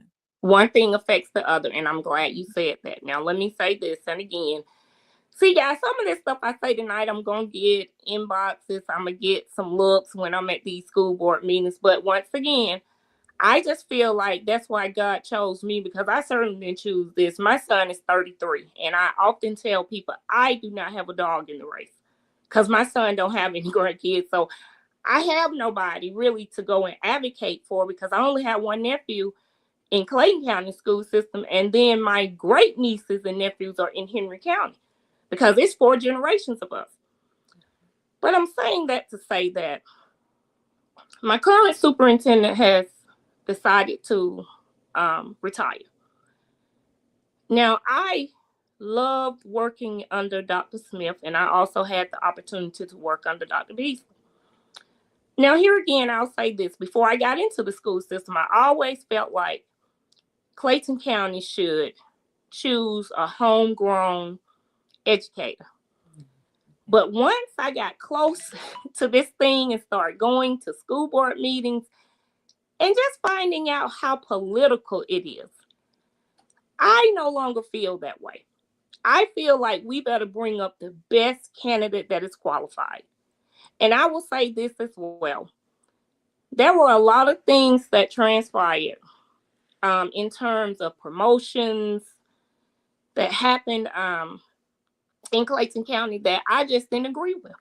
One thing affects the other, and I'm glad you said that. Now, let me say this, and again, see, guys, some of this stuff I say tonight, I'm going to get inboxes. I'm going to get some looks when I'm at these school board meetings. But once again, I just feel like that's why God chose me, because I certainly didn't choose this. My son is 33, and I often tell people I do not have a dog in the race because my son don't have any grandkids. So I have nobody really to go and advocate for, because I only have one nephew in Clayton County school system, and then my great nieces and nephews are in Henry County, because it's 4 generations of us. But I'm saying that to say that my current superintendent has decided to retire. Now, I loved working under Dr. Smith, and I also had the opportunity to work under Dr. Beasley. Now, here again, I'll say this. Before I got into the school system, I always felt like Clayton County should choose a homegrown educator. But once I got close to this thing and started going to school board meetings and just finding out how political it is, I no longer feel that way. I feel like we better bring up the best candidate that is qualified. And I will say this as well. There were a lot of things that transpired in terms of promotions that happened in Clayton County that I just didn't agree with.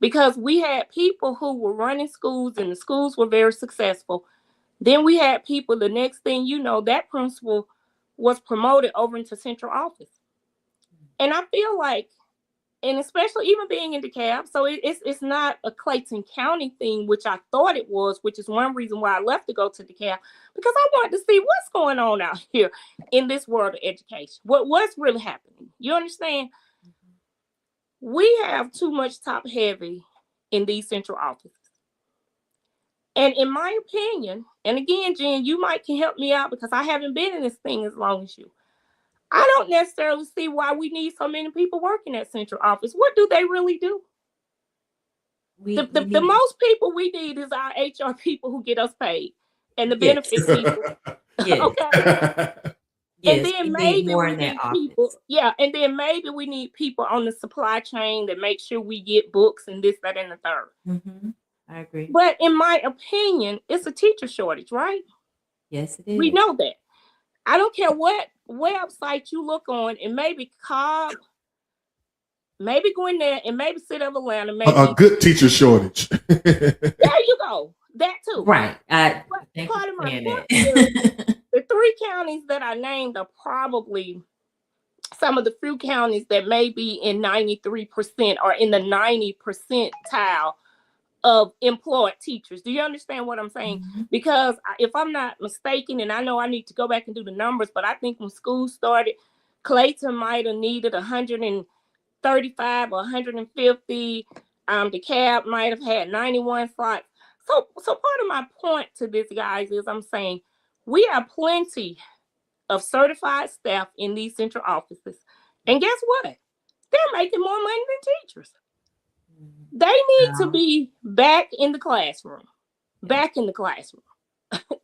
Because we had people who were running schools and the schools were very successful. Then we had people, the next thing you know, that principal was promoted over into central office. And I feel like, and especially even being in DeKalb, so it's not a Clayton County thing, which I thought it was, which is one reason why I left to go to DeKalb, because I wanted to see what's going on out here in this world of education. What's really happening? You understand? We have too much top heavy in these central offices. And in my opinion, and again, Jen, you can help me out because I haven't been in this thing as long as you. I don't necessarily see why we need so many people working at central office. What do they really do? The most people we need is our HR people who get us paid and the benefit people. Yes. Okay. Yes, And we then need maybe more we in that need people, office. yeah, and then maybe we need people on the supply chain that make sure we get books and this, that, and the third. Mm-hmm. I agree. But in my opinion, it's a teacher shortage, right? Yes, it We is. know that. I don't care what website you look on, and maybe Cobb, maybe go in there and maybe City of Atlanta, maybe A good teacher shortage. there you go. That too. Right. But Thank you part of for my saying point that. is the 3 counties that I named are probably some of the few counties that may be in 93% or in the 90 percentile of employed teachers. Do you understand what I'm saying? Mm-hmm. Because if I'm not mistaken, and I know I need to go back and do the numbers, but I think when school started, Clayton might have needed 135 or 150. DeKalb might have had 91 slots. So part of my point to this, guys, is I'm saying we have plenty of certified staff in these central offices. And guess what? They're making more money than teachers. They need to be back in the classroom. Back in the classroom.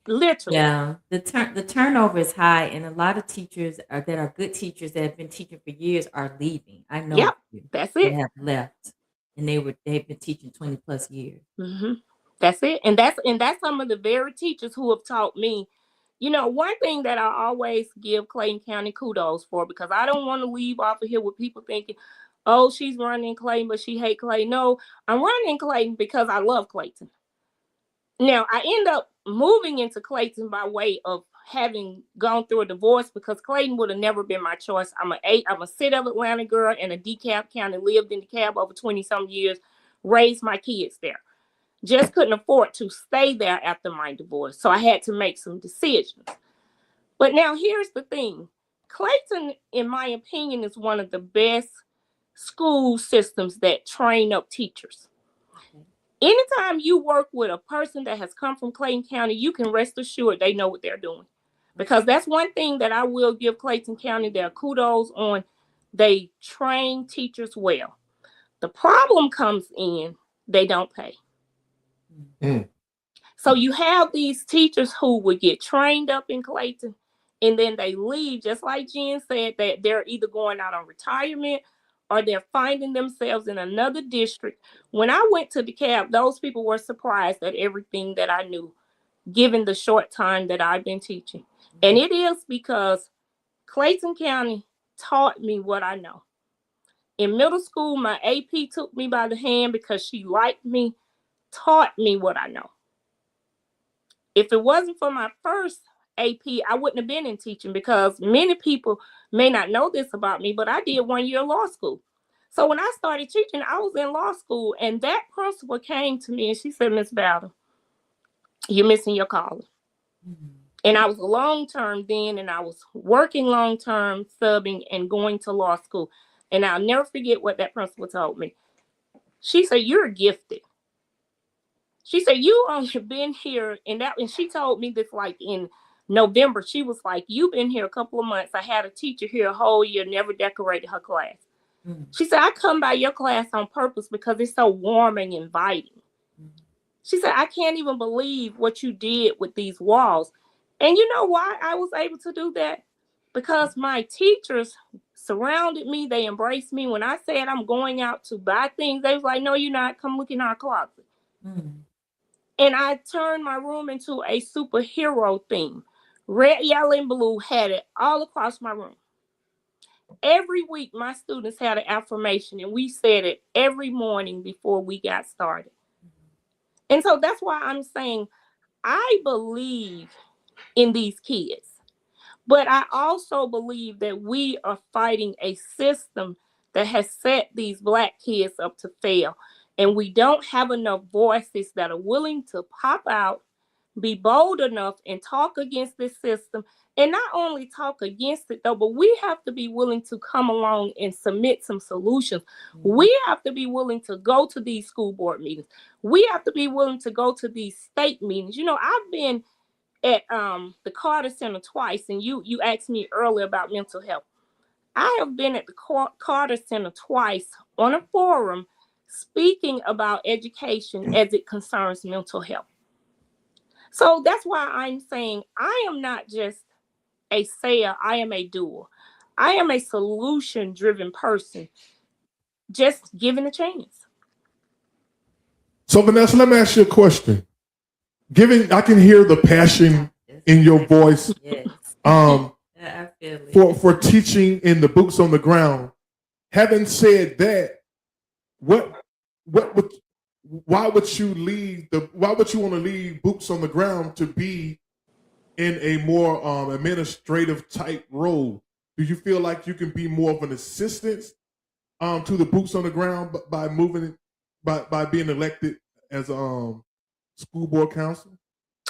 Literally. Yeah, the turnover is high, and a lot of teachers that are good teachers that have been teaching for years are leaving. I know Yep, a few that's that it. have left, and they've been teaching 20 plus years. Mm-hmm. That's it. And that's some of the very teachers who have taught me. You know, one thing that I always give Clayton County kudos for, because I don't want to leave off of here with people thinking, oh, she's running Clayton, but she hate Clayton. No, I'm running Clayton because I love Clayton. Now, I end up moving into Clayton by way of having gone through a divorce, because Clayton would have never been my choice. I'm a City of Atlanta girl and a DeKalb County, lived in DeKalb over 20-some years, raised my kids there. Just couldn't afford to stay there after my divorce. So I had to make some decisions. But now here's the thing. Clayton, in my opinion, is one of the best school systems that train up teachers. Anytime you work with a person that has come from Clayton County, you can rest assured they know what they're doing. Because that's one thing that I will give Clayton County their kudos on. They train teachers well. The problem comes in, they don't pay. So you have these teachers who would get trained up in Clayton, and then they leave, just like Jen said, that they're either going out on retirement or they're finding themselves in another district. When I went to DeKalb, those people were surprised at everything that I knew, given the short time that I've been teaching. And it is because Clayton County taught me what I know. In middle school, my AP took me by the hand because she liked me, taught me what I know. If it wasn't for my first AP, I wouldn't have been in teaching, because many people may not know this about me, but I did 1 year law school. So when I started teaching, I was in law school, and that principal came to me and she said, Miss Battle, you're missing your calling. And I was long-term then, and I was working long-term, subbing, and going to law school. And I'll never forget what that principal told me. She said, you're gifted. She said, you only been here, and she told me this like in November. She was like, you've been here a couple of months. I had a teacher here a whole year, never decorated her class. She said, I come by your class on purpose because it's so warm and inviting. She said, I can't even believe what you did with these walls. And you know why I was able to do that? Because my teachers surrounded me. They embraced me. When I said I'm going out to buy things, they was like, no, you're not. Come look in our closet. And I turned my room into a superhero theme. Red, yellow, and blue, had it all across my room. Every week, my students had an affirmation, and we said it every morning before we got started. And so that's why I'm saying I believe in these kids. But I also believe that we are fighting a system that has set these Black kids up to fail. And we don't have enough voices that are willing to pop out, be bold enough, and talk against this system. And not only talk against it, though, but we have to be willing to come along and submit some solutions. We have to be willing to go to these school board meetings. We have to be willing to go to these state meetings. You know, I've been at the Carter Center twice, and you asked me earlier about mental health. I have been at the Carter Center twice on a forum speaking about education as it concerns mental health. So that's why I'm saying I am not just a sayer. I am a doer. I am a solution-driven person. Just given a chance. So Vanessa, let me ask you a question. I can hear the passion in your voice. Yes. I feel it. For teaching in the boots on the ground. Having said that, why would you want to leave boots on the ground to be in a more administrative type role? Do you feel like you can be more of an assistant to the boots on the ground by by being elected as school board council?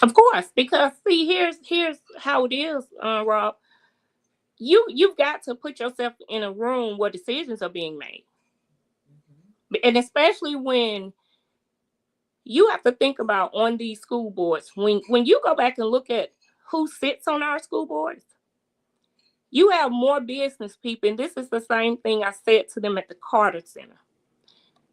Of course, because see, here's how it is, Rob. You've got to put yourself in a room where decisions are being made. And especially when you have to think about on these school boards, when you go back and look at who sits on our school boards, you have more business people. And this is the same thing I said to them at the Carter Center.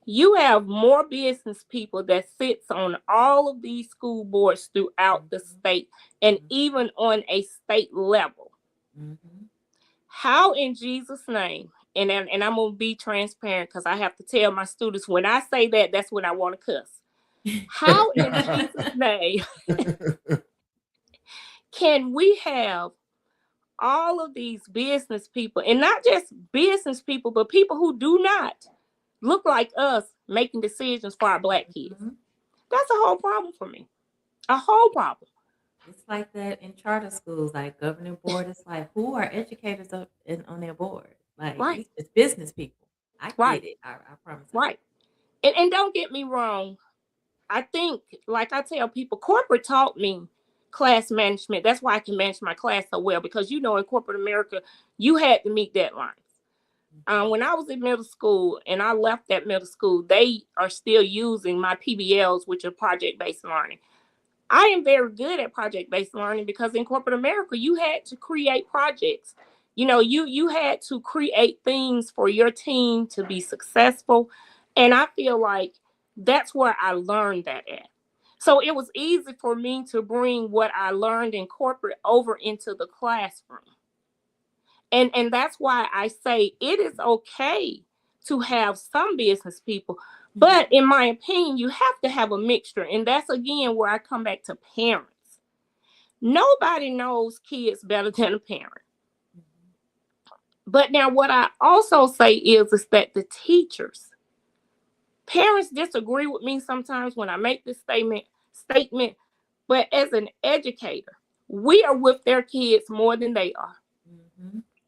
You have more business people that sits on all of these school boards throughout the state and even on a state level. How in Jesus' name, and I'm going to be transparent because I have to tell my students when I say that, that's when I want to cuss. How in Jesus' name can we have all of these business people, and not just business people, but people who do not look like us making decisions for our Black kids? That's a whole problem for me. A whole problem. It's like that in charter schools, like governing board. It's like, who are educators on their board? Like, Right. It's business people. I get it. I promise. Right. And don't get me wrong. I think, like I tell people, corporate taught me class management. That's why I can manage my class so well, because in corporate America, you had to meet deadlines. When I was in middle school and I left that middle school, they are still using my PBLs, which are project-based learning. I am very good at project-based learning because in corporate America, you had to create projects. You had to create things for your team to be successful. And I feel like that's where I learned that at. So it was easy for me to bring what I learned in corporate over into the classroom. And that's why I say it is okay to have some business people. But in my opinion, you have to have a mixture. And that's, again, where I come back to parents. Nobody knows kids better than a parent. But now what I also say is that the teachers, parents disagree with me sometimes when I make this statement, but as an educator, we are with their kids more than they are.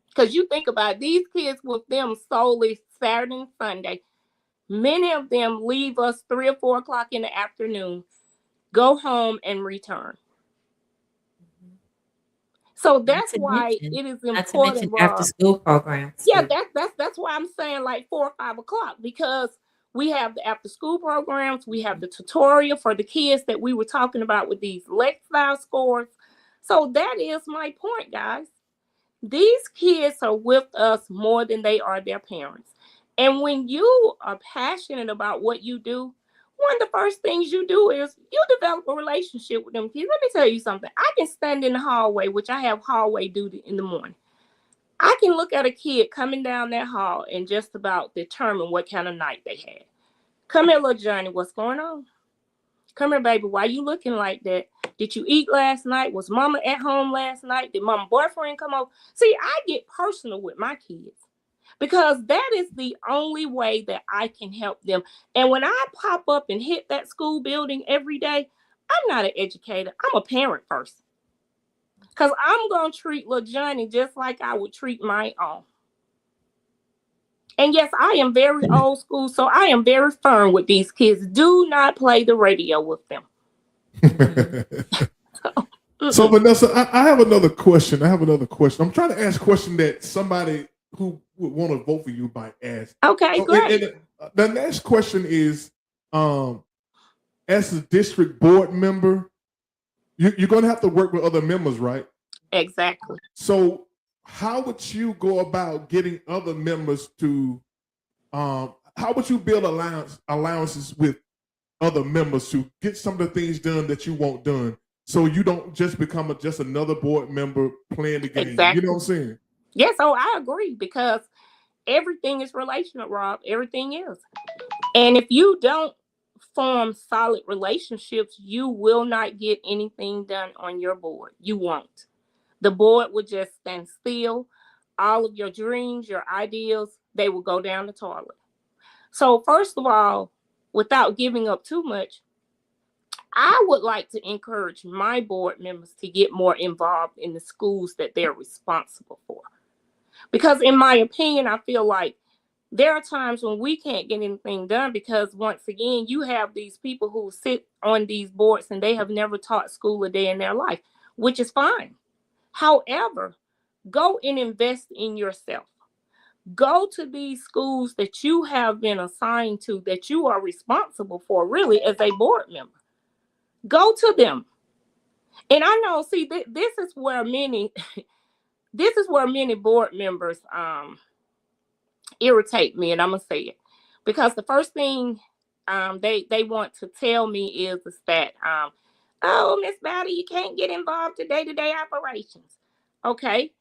Because you think about it, these kids with them solely Saturday and Sunday. Many of them leave us 3 or 4 o'clock in the afternoon, go home and return. So that's why it is important. Not to mention after school programs. Yeah, that's why I'm saying like 4 or 5 o'clock, because we have the after school programs, we have the tutorial for the kids that we were talking about with these lifestyle scores. So that is my point, guys. These kids are with us more than they are their parents. And when you are passionate about what you do, one of the first things you do is you develop a relationship with them kids. Let me tell you something. I can stand in the hallway, which I have hallway duty in the morning. I can look at a kid coming down that hall and just about determine what kind of night they had. Come here, little Johnny, what's going on? Come here, baby, why you looking like that? Did you eat last night? Was mama at home last night? Did mama boyfriend come over? See, I get personal with my kids because that is the only way that I can help them. And when I pop up and hit that school building every day, I'm not an educator. I'm a parent first. Because I'm going to treat little Johnny just like I would treat my own. And yes, I am very old school, so I am very firm with these kids. Do not play the radio with them. So Vanessa, I have another question. I'm trying to ask a question that somebody who would want to vote for you might ask. Okay, great. And the next question is, as a district board member, you're going to have to work with other members, right? Exactly. So how would you go about getting other members to, how would you build allowances with other members to get some of the things done that you want done? so you don't just become just another board member playing the game. Exactly. You know what I'm saying? Yes, oh, I agree, because everything is relational, Rob. Everything is. And if you don't form solid relationships, you will not get anything done on your board. You won't. The board will just stand still. All of your dreams, your ideas, they will go down the toilet. So first of all, without giving up too much, I would like to encourage my board members to get more involved in the schools that they're responsible for. Because in my opinion, I feel like there are times when we can't get anything done because, once again, you have these people who sit on these boards and they have never taught school a day in their life, which is fine. However, go and invest in yourself. Go to these schools that you have been assigned to, that you are responsible for, really, as a board member. Go to them. And I know, see, this is where many board members irritate me, and I'm gonna say it, because the first thing they want to tell me is that oh, Miss Batty, you can't get involved in day-to-day operations. Okay,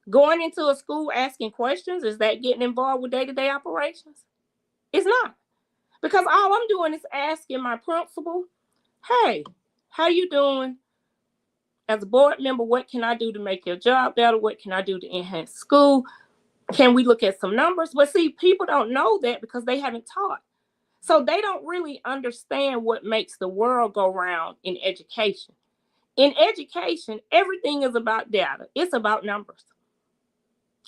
going into a school asking questions, is that getting involved with day-to-day operations? It's not, because all I'm doing is asking my principal, hey, how you doing? As a board member, what can I do to make your job better? What can I do to enhance school? Can we look at some numbers? But see, people don't know that because they haven't taught. So they don't really understand what makes the world go round in education. In education, everything is about data. It's about numbers.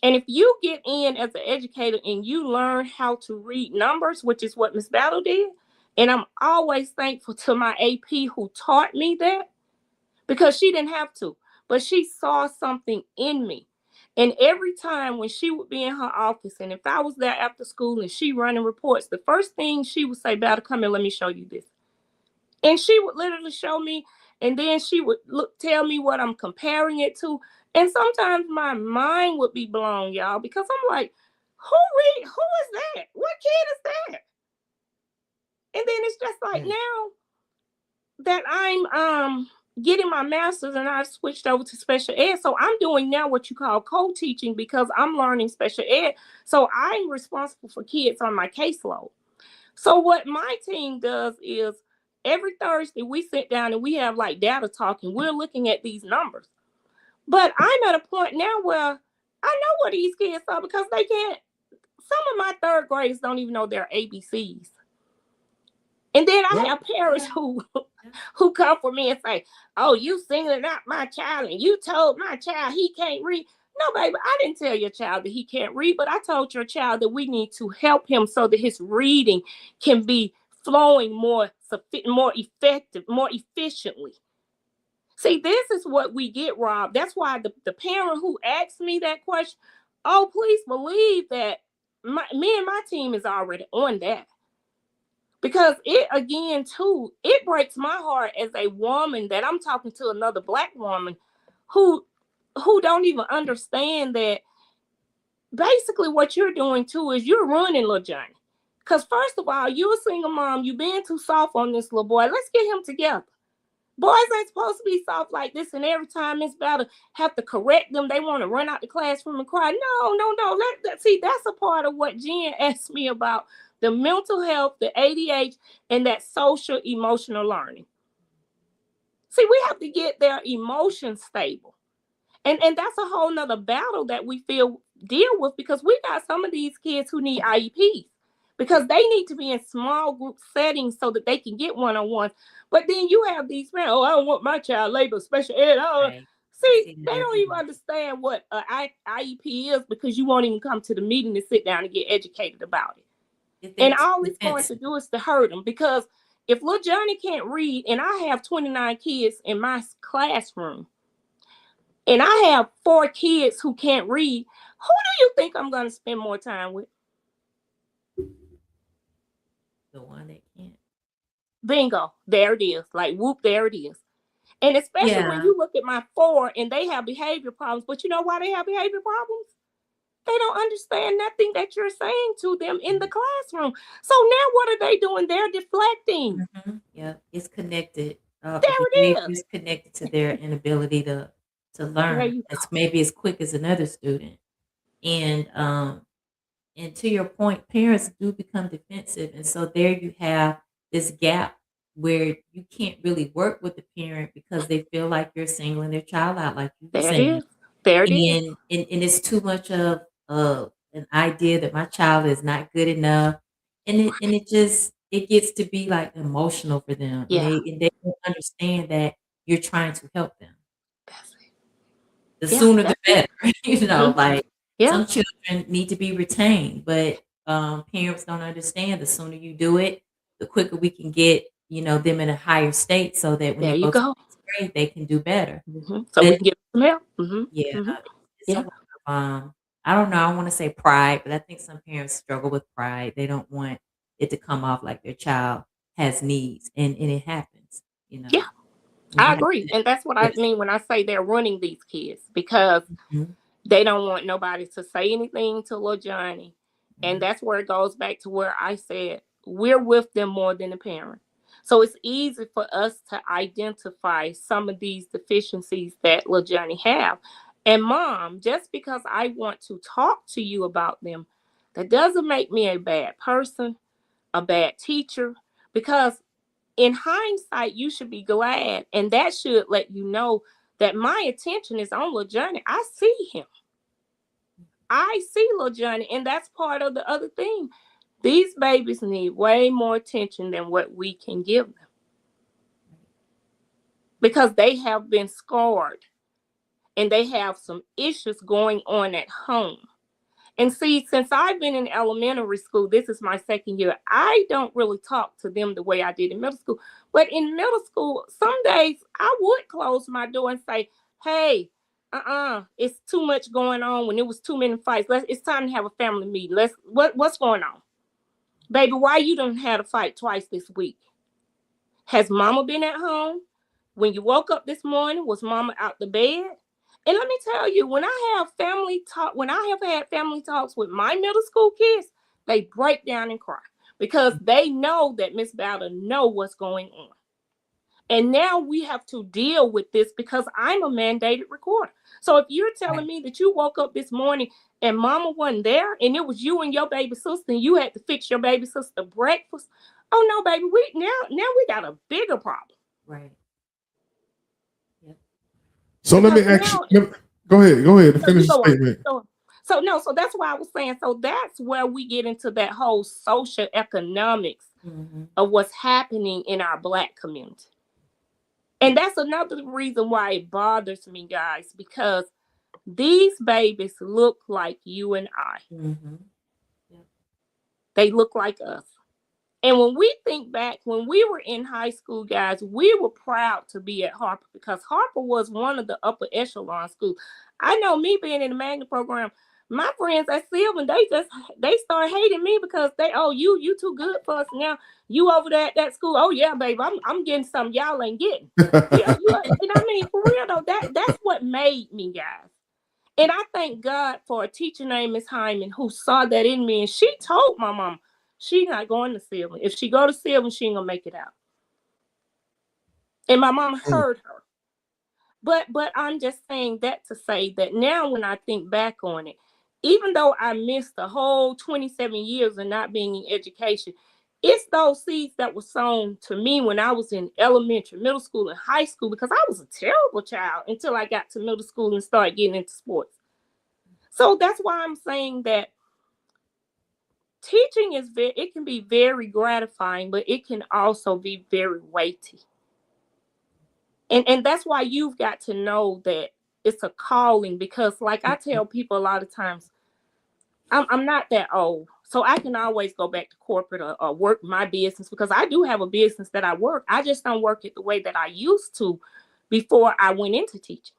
And if you get in as an educator and you learn how to read numbers, which is what Ms. Battle did, and I'm always thankful to my AP who taught me that, because she didn't have to, but she saw something in me. And every time when she would be in her office, and if I was there after school and she running reports, the first thing she would say, Battle, come here, let me show you this. And she would literally show me, and then she would tell me what I'm comparing it to. And sometimes my mind would be blown, y'all, because I'm like, who is that? What kid is that? And then it's just like, now that I'm getting my master's and I've switched over to special ed. So I'm doing now what you call co-teaching, because I'm learning special ed. So I'm responsible for kids on my caseload. So what my team does is every Thursday we sit down and we have like data talking. We're looking at these numbers. But I'm at a point now where I know what these kids are, because they can't, some of my third graders don't even know their ABCs. And then I have parents who come for me and say, oh, you singling out my child and you told my child he can't read. No, baby, I didn't tell your child that he can't read, but I told your child that we need to help him so that his reading can be flowing more effective, more efficiently. See, this is what we get, Rob. That's why the parent who asked me that question, oh, please believe that me and my team is already on that. Because it, again, too, it breaks my heart as a woman that I'm talking to another Black woman who don't even understand that basically what you're doing, too, is you're ruining little Johnny. Because first of all, you're a single mom. You're being too soft on this little boy. Let's get him together. Boys ain't supposed to be soft like this, and every time Miss Battle have to correct them, they want to run out the classroom and cry. No. See, that's a part of what Jen asked me about, the mental health, the ADHD, and that social emotional learning. See, we have to get their emotions stable. And that's a whole nother battle that we deal with, because we got some of these kids who need IEPs, because they need to be in small group settings so that they can get one-on-one. But then you have these parents, oh, I don't want my child labeled special ed. Right. See, they don't even understand what an IEP is, because you won't even come to the meeting to sit down and get educated about it. And all it's going to do is to hurt them, because if little Johnny can't read, and I have 29 kids in my classroom, and I have 4 kids who can't read, who do you think I'm going to spend more time with? The one that can't. Bingo. There it is. Like, whoop, there it is. And especially when you look at my 4 and they have behavior problems. But you know why they have behavior problems? They don't understand nothing that you're saying to them in the classroom. So now what are they doing? They're deflecting. Yeah, it's connected. The There it behavior is. is connected to their inability to learn you as maybe as quick as another student. And to your point, parents do become defensive. And so there you have this gap where you can't really work with the parent because they feel like you're singling their child out, like you were There it saying. is. There it is. And it's too much of an idea that my child is not good enough. And it just it gets to be like emotional for them. Yeah. And they don't understand that you're trying to help them. The Yeah, sooner the that's better. it. Like Yeah. some children need to be retained, but parents don't understand the sooner you do it, the quicker we can get, them in a higher state so that when There they you go to go. next grade, they can do better. So we But can get some help. yeah, it's a Yeah. lot of, I don't know, I want to say pride, but I think some parents struggle with pride. They don't want it to come off like their child has needs, and it happens, Yeah. It I happens. agree. And that's what I Yes. mean when I say they're running these kids, because Mhm. they don't want nobody to say anything to little Johnny. And that's where it goes back to where I said we're with them more than the parent. So it's easy for us to identify some of these deficiencies that little Johnny have. And mom, just because I want to talk to you about them, that doesn't make me a bad person, a bad teacher, because in hindsight, you should be glad, and that should let you know that my attention is on little Johnny. I see him. I see little Johnny, and that's part of the other thing. These babies need way more attention than what we can give them, because they have been scarred and they have some issues going on at home. And see, since I've been in elementary school, this is my second year, I don't really talk to them the way I did in middle school. But in middle school, some days I would close my door and say, hey, it's too much going on. When it was too many fights, it's time to have a family meeting. What's going on? Baby, why you done had a fight twice this week? Has mama been at home? When you woke up this morning, was mama out the bed? And let me tell you, when I have had family talks with my middle school kids, they break down and cry because they know that Miss Bowder know what's going on. And now we have to deal with this because I'm a mandated recorder. So if you're telling me that you woke up this morning and mama wasn't there and it was you and your baby sister and you had to fix your baby sister breakfast, oh no, baby, now we got a bigger problem. Right. So let me ask you. Go ahead. Finish the statement. So that's why I was saying. So that's where we get into that whole social economics of what's happening in our Black community. And that's another reason why it bothers me, guys, because these babies look like you and I. They look like us. And when we think back, when we were in high school, guys, we were proud to be at Harper because Harper was one of the upper echelon schools. I know, me being in the magnet program, my friends at Sylvan, they start hating me because you too good for us now. You over there at that school. Oh yeah, babe, I'm getting something y'all ain't getting. I mean, for real though, that's what made me, guys. And I thank God for a teacher named Miss Hyman who saw that in me, and she told my mom, she's not going to Sylvan. If she go to Sylvan, she ain't gonna make it out. And my mom heard her. But I'm just saying that to say that now when I think back on it, even though I missed the whole 27 years of not being in education, it's those seeds that were sown to me when I was in elementary, middle school, and high school, because I was a terrible child until I got to middle school and started getting into sports. So that's why I'm saying that teaching it can be very gratifying, but it can also be very weighty. And that's why you've got to know that it's a calling, because like I tell people a lot of times, I'm not that old, so I can always go back to corporate or work my business, because I do have a business that I work. I just don't work it the way that I used to before I went into teaching.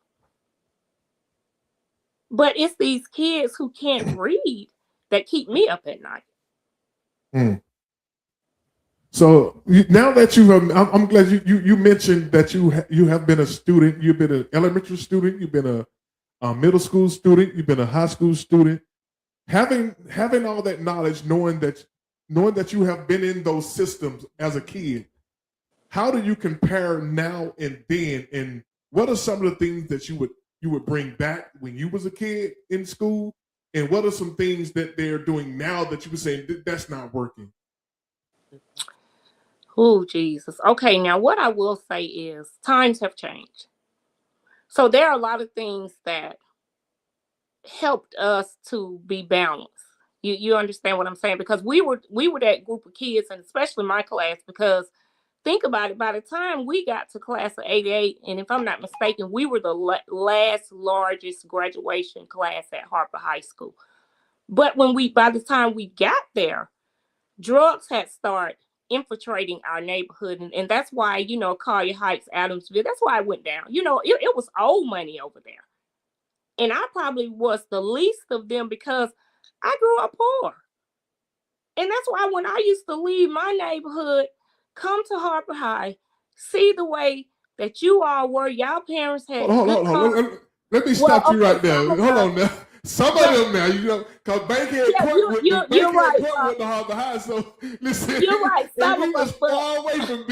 But it's these kids who can't read that keep me up at night. So now that you have, I'm glad you mentioned that you have been a student. You've been an elementary student. You've been a middle school student. You've been a high school student. Having all that knowledge, knowing that you have been in those systems as a kid, how do you compare now and then? And what are some of the things that you would bring back when you was a kid in school? And what are some things that they're doing now that you would say that's not working? Oh, Jesus. Okay, now what I will say is times have changed. So there are a lot of things that helped us to be balanced. You understand what I'm saying? Because we were that group of kids, and especially my class, because think about it, by the time we got to class of 88, and if I'm not mistaken, we were the last largest graduation class at Harper High School. But by the time we got there, drugs had started infiltrating our neighborhood. And that's why, Collier Heights, Adamsville, that's why it went down. It was old money over there. And I probably was the least of them because I grew up poor. And that's why when I used to leave my neighborhood, come to Harper High, see the way that you all were, y'all parents had. Hold on. Let me stop you right there. Hold on now. Some of them now, because Bankhead Court went to Harper High, so listen, you're right. And we was far away from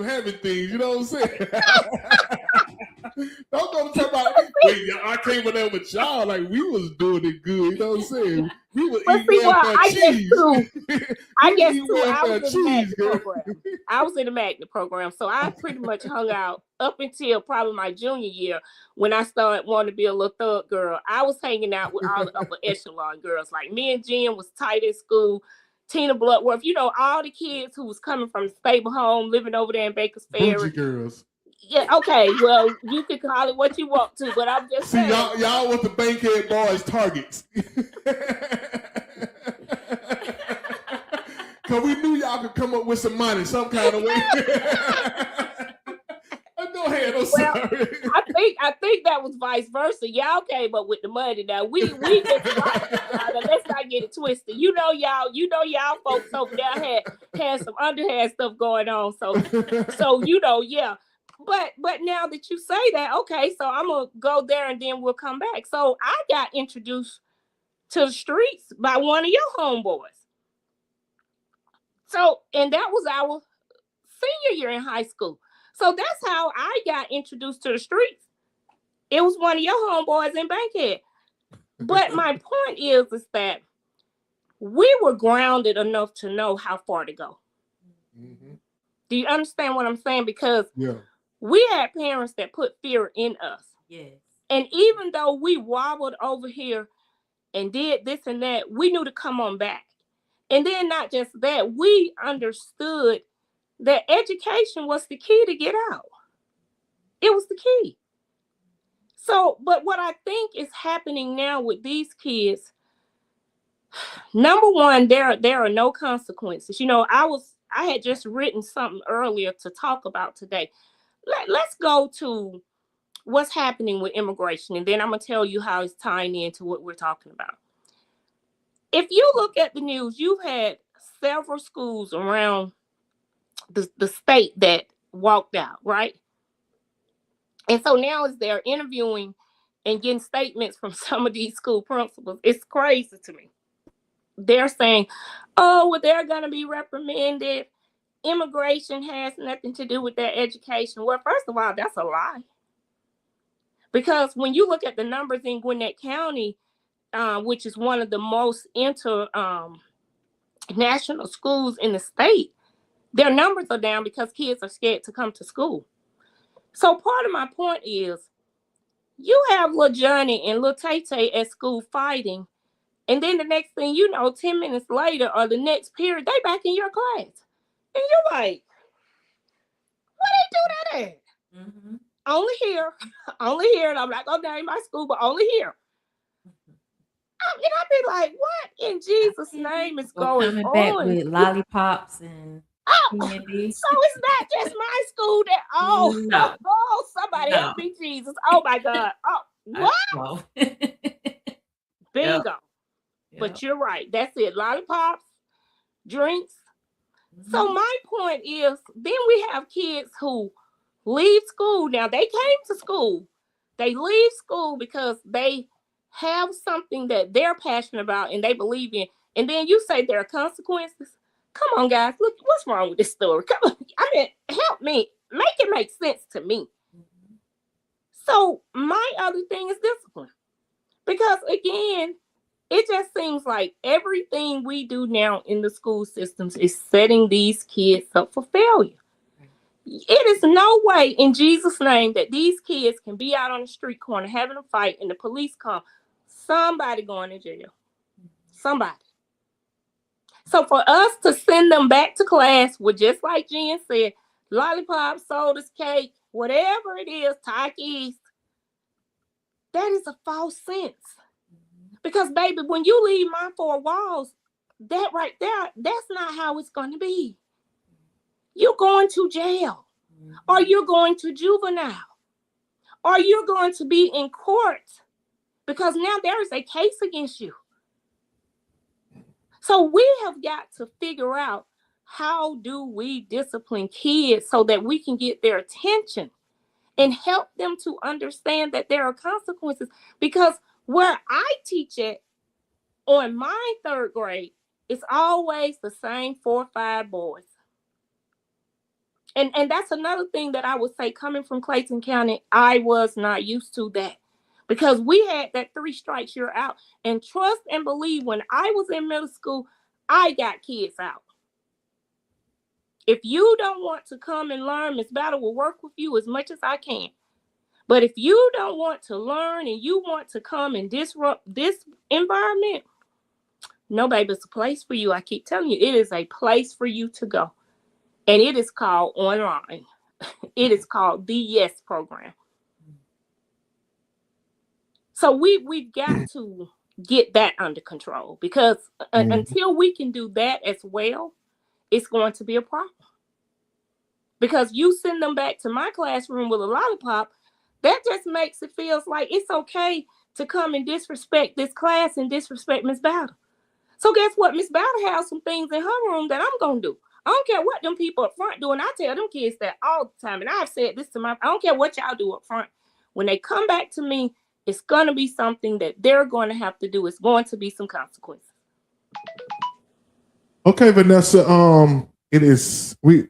having things, you know what I'm saying? Don't go to talk about, I came with there with y'all, like we was doing it good, you know what I'm saying? We was eating welfare cheese. I guess too, I was in the magnet program, so I pretty much hung out up until probably my junior year when I started wanting to be a little thug girl. I was hanging out with all the upper echelon girls. Like me and Jen was tight at school. Tina Bloodworth, all the kids who was coming from the stable home, living over there in Baker's Ferry. Bougie girls. Yeah, okay. Well, you can call it what you want to, but I'm just saying. Y'all was the Bankhead boys' targets. Cause we knew y'all could come up with some money some kind of way. Go ahead, I'm sorry. I think that was vice versa. Y'all came up with the money. Now we just let's not get it twisted. Y'all folks over there had some underhand stuff going on. So yeah. But now that you say that, okay, so I'm gonna go there and then we'll come back. So I got introduced to the streets by one of your homeboys. So, and that was our senior year in high school. So that's how I got introduced to the streets. It was one of your homeboys in Bankhead. But my point is that we were grounded enough to know how far to go. Mm-hmm. Do you understand what I'm saying? Because we had parents that put fear in us. Yes. And even though we wobbled over here and did this and that, we knew to come on back. And then not just that, we understood that education was the key to get out. It was the key. So, but what I think is happening now with these kids, number one, there are no consequences. I had just written something earlier to talk about today. Let's go to what's happening with immigration, and then I'm going to tell you how it's tying into what we're talking about. If you look at the news, you've had several schools around the state that walked out, right? And so now as they're interviewing and getting statements from some of these school principals, it's crazy to me. They're saying, oh, well, they're going to be reprimanded. Immigration has nothing to do with their education. Well, first of all, that's a lie. Because when you look at the numbers in Gwinnett County, which is one of the most international schools in the state, their numbers are down because kids are scared to come to school. So part of my point is, you have little Johnny and little Tay-Tay at school fighting, and then the next thing you know, 10 minutes later or the next period, they back in your class. And you're like, what they do that at? Mm-hmm. Only here. And I'm like, oh, name my school, but only here. And I'd be like, what in Jesus' name is going on? Back with lollipops and candy. So it's not just my school that, somebody help me, Jesus. Oh my God. Oh, what? Bingo. Yep. But you're right. That's it. Lollipops, drinks. Mm-hmm. So my point is, then we have kids who leave school. Now they came to school. They leave school because they have something that they're passionate about and they believe in. And then you say there are consequences. Come on, guys. Look, what's wrong with this story? Come on. I mean, help me. Make it make sense to me. So my other thing is discipline. Because again, it just seems like everything we do now in the school systems is setting these kids up for failure. It is no way in Jesus' name that these kids can be out on the street corner having a fight and the police come. Somebody going to jail. Somebody. So for us to send them back to class with, just like Jen said, lollipops, sodas, cake, whatever it is, Takis, that is a false sense. Because, baby, when you leave my four walls, that right there, that's not how it's going to be. You're going to jail, or you're going to juvenile, or you're going to be in court because now there is a case against you. So we have got to figure out, how do we discipline kids so that we can get their attention and help them to understand that there are consequences? Because where I teach it on my third grade, it's always the same 4 or 5 boys. And that's another thing that I would say, coming from Clayton County, I was not used to that. Because we had that 3 strikes, you're out. And trust and believe, when I was in middle school, I got kids out. If you don't want to come and learn, Miss Battle will work with you as much as I can. But if you don't want to learn and you want to come and disrupt this environment, no, baby, it's a place for you. I keep telling you, it is a place for you to go. And it is called online. It is called the YES program. So we've got to get that under control, because until we can do that as well, it's going to be a problem. Because you send them back to my classroom with a lollipop, that just makes it feels like it's okay to come and disrespect this class and disrespect Miss Battle. So guess what? Miss Battle has some things in her room that I'm going to do. I don't care what them people up front do. And I tell them kids that all the time. And I've said this to I don't care what y'all do up front. When they come back to me, it's going to be something that they're going to have to do. It's going to be some consequences. Okay, Vanessa. It is we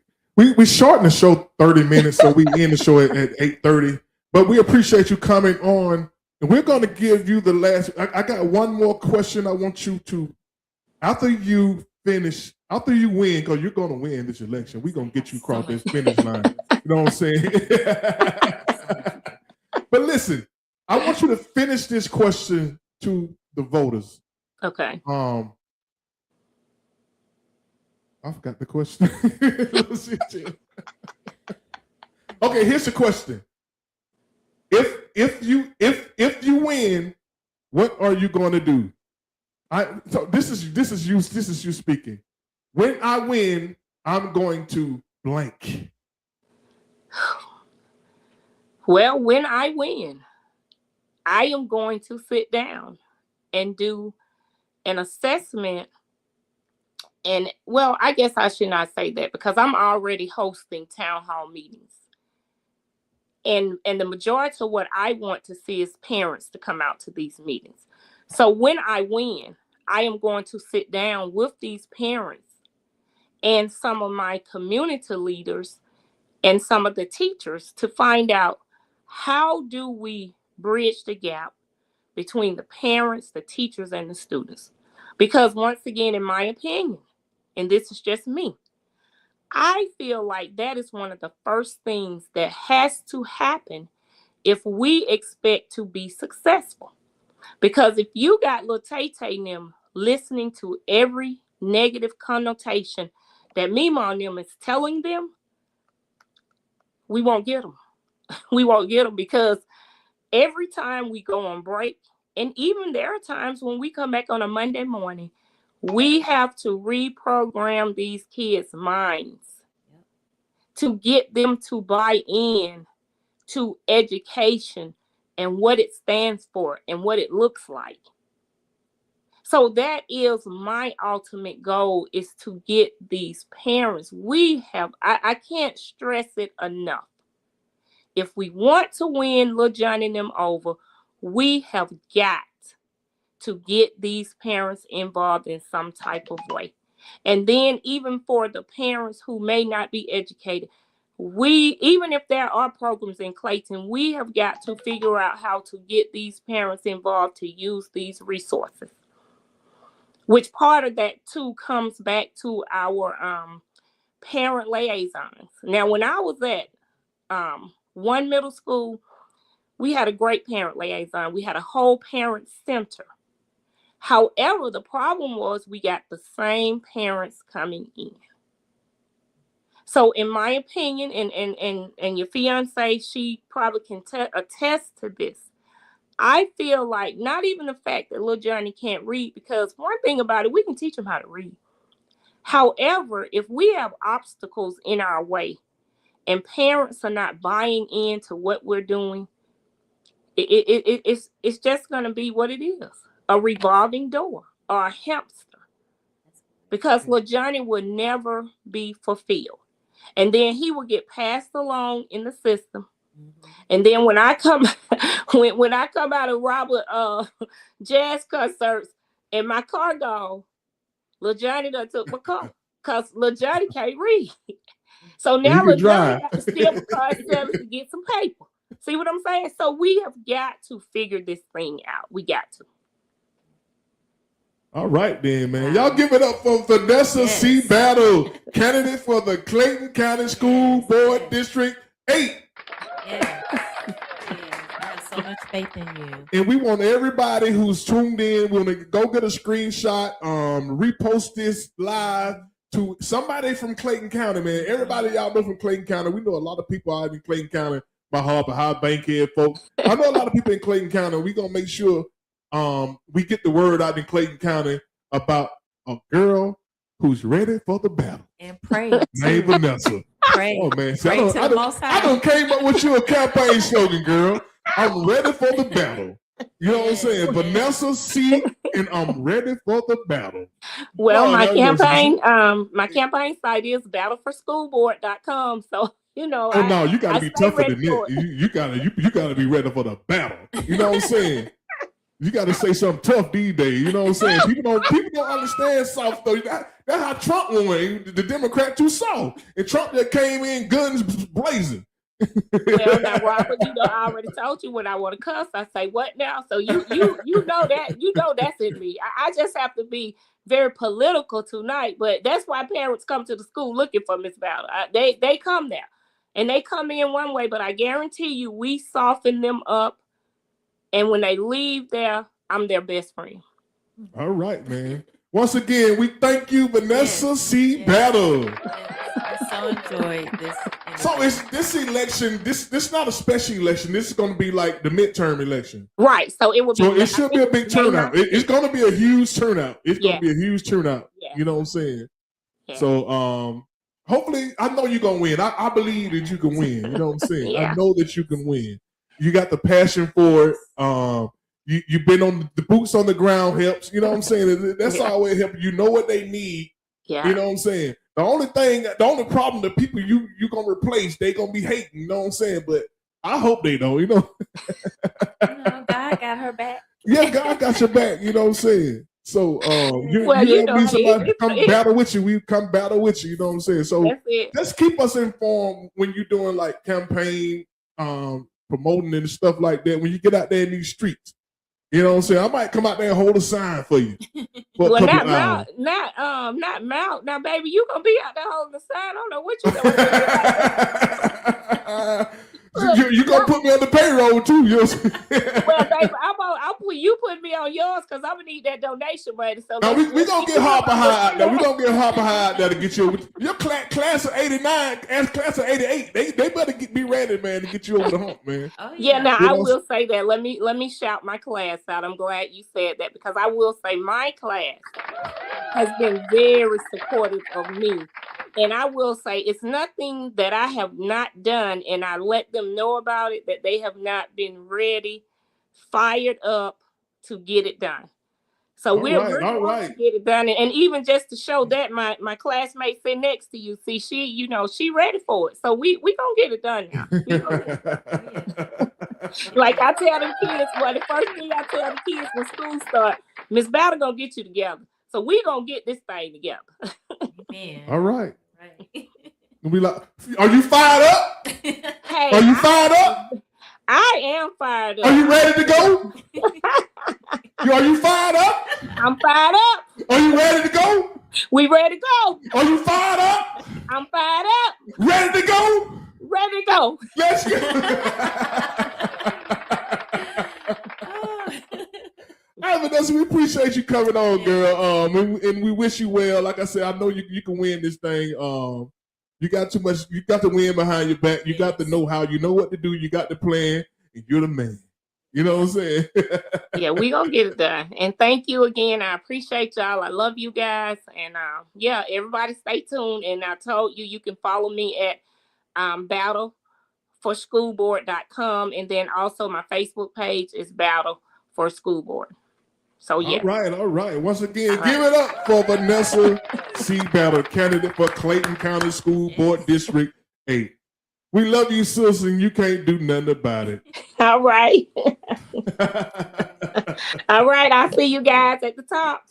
shorten the show 30 minutes, so we end the show at 8:30. But we appreciate you coming on, and we're going to give you the last. I got one more question. I want you to, after you win, because you're going to win this election, we're going to get you across this finish line. You know what I'm saying? But listen, I want you to finish this question to the voters. Okay. I forgot the question. Okay, here's the question. If you win, what are you going to do? So this is you speaking. When I win, I'm going to blank. Well, when I win, I am going to sit down and do an assessment. And well, I guess I should not say that, because I'm already hosting town hall meetings. And the majority of what I want to see is parents to come out to these meetings. So when I win, I am going to sit down with these parents and some of my community leaders and some of the teachers to find out, how do we bridge the gap between the parents, the teachers, and the students? Because once again, in my opinion, and this is just me, I feel like that is one of the first things that has to happen if we expect to be successful. Because if you got little Tay-Tay and them listening to every negative connotation that Mima and them is telling them, we won't get them. We won't get them, because every time we go on break, and even there are times when we come back on a Monday morning, we have to reprogram these kids' minds to get them to buy in to education and what it stands for and what it looks like. So that is my ultimate goal, is to get these parents. I can't stress it enough. If we want to win Lil Johnny and them over, we have got to get these parents involved in some type of way. And then even for the parents who may not be educated, even if there are programs in Clayton, we have got to figure out how to get these parents involved to use these resources. Which part of that too comes back to our parent liaisons. Now, when I was at one middle school, we had a great parent liaison. We had a whole parent center. However, the problem was we got the same parents coming in. So in my opinion, and your fiance, she probably can attest to this. I feel like not even the fact that little Johnny can't read, because one thing about it, we can teach him how to read. However, if we have obstacles in our way and parents are not buying into what we're doing, it's just going to be what it is, a revolving door or a hamster, because little Johnny will never be fulfilled. And then he will get passed along in the system. And then when I come when I come out of Robert jazz concerts and my car gone, little Johnny done took my car because little Johnny can't read. So now little Johnny got to steal the car service to get some paper. See what I'm saying? So we have got to figure this thing out. We got to. All right then, man. Y'all give it up for Vanessa C. Battle, candidate for the Clayton County School Board District 8. Yes. I have so much faith in you. And we want everybody who's tuned in, we want to go get a screenshot, repost this live to somebody from Clayton County, man. Everybody y'all know from Clayton County. We know a lot of people out in Clayton County, my Harper High Bankhead folks. I know a lot of people in Clayton County. We're going to make sure we get the word out in Clayton County about a girl who's ready for the battle. And pray. Named Vanessa. Pray. Oh, man. See, Pray to the Most High. I done came up with you a campaign slogan, girl. I'm ready for the battle. You know what I'm saying? Vanessa C, and I'm ready for the battle. Well, my campaign site is battleforschoolboard.com. So, you know, oh, no, you got to be tougher than that. You got to be ready for the battle. You know what I'm saying? You got to say something tough these days. You know what I'm saying? People don't understand soft though. That's how Trump went. The Democrat too soft, and Trump just came in guns blazing. Well, now Robert, you know, I already told you when I want to cuss, I say what now? So you know that's in me. I just have to be very political tonight. But that's why parents come to the school looking for Miss Battle. They come there, and they come in one way, but I guarantee you, we soften them up. And when they leave there, I'm their best friend. All right, man. Once again, we thank you, Vanessa C. Battle. I so enjoyed this. So it's this election. This not a special election. This is going to be like the midterm election, right? So it will be. So it should be a big turnout. It's going to be a huge turnout. It's going to be a huge turnout. Yeah. You know what I'm saying? Yeah. So hopefully, I know you're going to win. I believe that you can win. You know what I'm saying? Yeah. I know that you can win. You got the passion for it. You've been on the boots on the ground helps. You know what I'm saying? That's always helping. You know what they need. Yeah. You know what I'm saying? The only problem, the people you gonna replace, they gonna be hating. You know what I'm saying? But I hope they don't. You know. God got her back. Yeah, God got your back. You know what I'm saying? So you know, need somebody to come battle with you. We come battle with you. You know what I'm saying? So just keep us informed when you're doing like campaign promoting and stuff like that. When you get out there in these streets, you know what I'm saying? I might come out there and hold a sign for you. For well, not Mount. Now, baby, you gonna be out there holding a sign. I don't know what you doing. You gonna put me on the payroll too? You know what I'm saying? Well, baby, I'll put you put me on yours because I'm gonna need that donation money. So now we gonna get Harper High out there. We gonna get Harper High out there to get you. Your class of '89 and class of '88. They better be ready, man, to get you over the hump, man. Oh, yeah. Now I will say that. Let me shout my class out. I'm glad you said that because I will say my class has been very supportive of me. And I will say it's nothing that I have not done, and I let them know about it, that they have not been ready, fired up to get it done. So we're going to get it done. And even just to show that my classmate sit next to you, see, she ready for it. So we going to get it done now. Like I tell them kids, well, the first thing I tell the kids when school starts, Miss Battle going to get you together. So we gonna get this thing together. Man. All right. Right. We like, are you fired up? Hey, Are you fired up? I am fired up. Are you ready to go? Are you fired up? I'm fired up. Are you ready to go? We ready to go. Are you fired up? I'm fired up. Ready to go? Ready to go. Let's go. All right, Vanessa, we appreciate you coming on, girl. And we wish you well. Like I said, I know you can win this thing. You got too much. You got the win behind your back. You got the know-how. You know what to do. You got the plan, and you're the man. You know what I'm saying? Yeah, we gonna get it done. And thank you again. I appreciate y'all. I love you guys. And yeah, everybody stay tuned. And I told you can follow me at battleforschoolboard.com. And then also my Facebook page is Battle for School Board. So yeah. All right. Once again, give it up for Vanessa C. Battle, candidate for Clayton County School Board District 8. We love you, sis, and you can't do nothing about it. All right. All right. I'll see you guys at the top.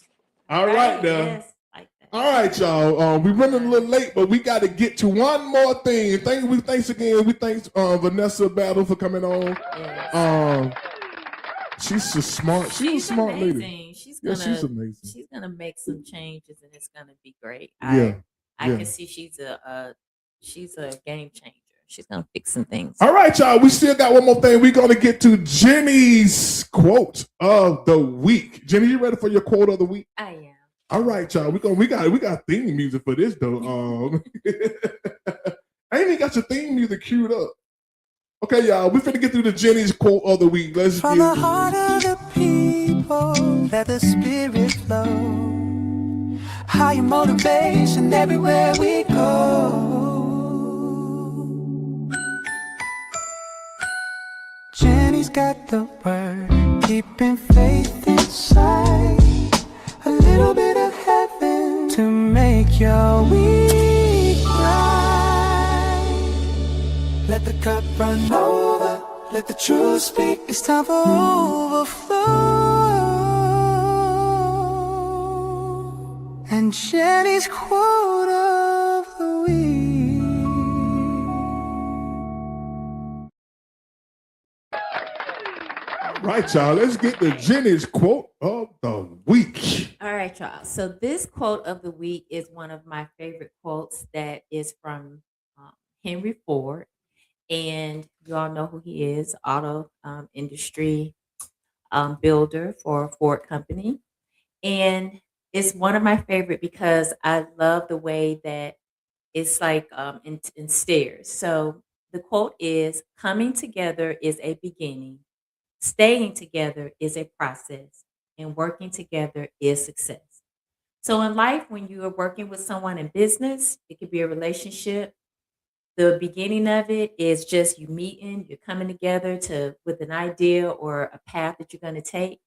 All right, now. Yes. All right, y'all. We're running a little late, but we got to get to one more thing. Thanks again. We thanks Vanessa Battle for coming on. Yes. She's a smart. She's a smart amazing. lady. She's amazing. She's gonna make some changes, and it's gonna be great. I can see she's a game changer. She's gonna fix some things. All right, y'all. We still got one more thing. We're gonna get to Jenny's quote of the week. Jenny, you ready for your quote of the week? I am. All right, y'all. We got theme music for this though. I ain't even got your theme music queued up. Okay, y'all. We finna get through the Jenny's quote of the week. Let's From get the heart of the people, let the spirit flow. Higher motivation everywhere we go. Jenny's got the word, keeping faith inside. A little bit of heaven to make your week right. Let the cup run over, let the truth speak. It's time for overflow. And Jenny's quote of the week. right, y'all. Let's get to Jenny's quote of the week. All right, y'all. So this quote of the week is one of my favorite quotes that is from Henry Ford. And you all know who he is, auto industry builder for Ford Company. And it's one of my favorite because I love the way that it's like in stairs. So the quote is, coming together is a beginning, staying together is a process, and working together is success. So in life, when you are working with someone in business, it could be a relationship. The beginning of it is just you meeting, you're coming together with an idea or a path that you're going to take.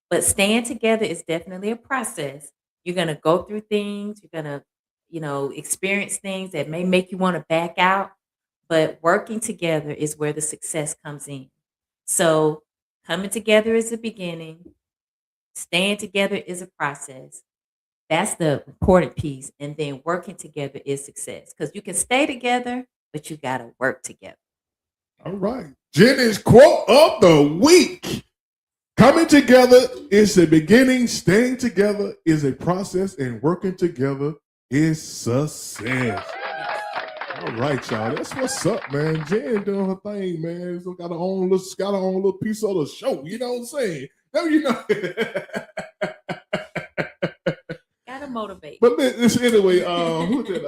But staying together is definitely a process. You're going to go through things, you're going to, experience things that may make you want to back out, but working together is where the success comes in. So coming together is the beginning, staying together is a process. That's the important piece. And then working together is success. Because you can stay together, but you got to work together. All right. Jenny's quote of the week. Coming together is the beginning. Staying together is a process. And working together is success. All right, y'all. That's what's up, man. Jen doing her thing, man. So got her own little piece of the show. You know what I'm saying? Gotta motivate. But this anyway, who did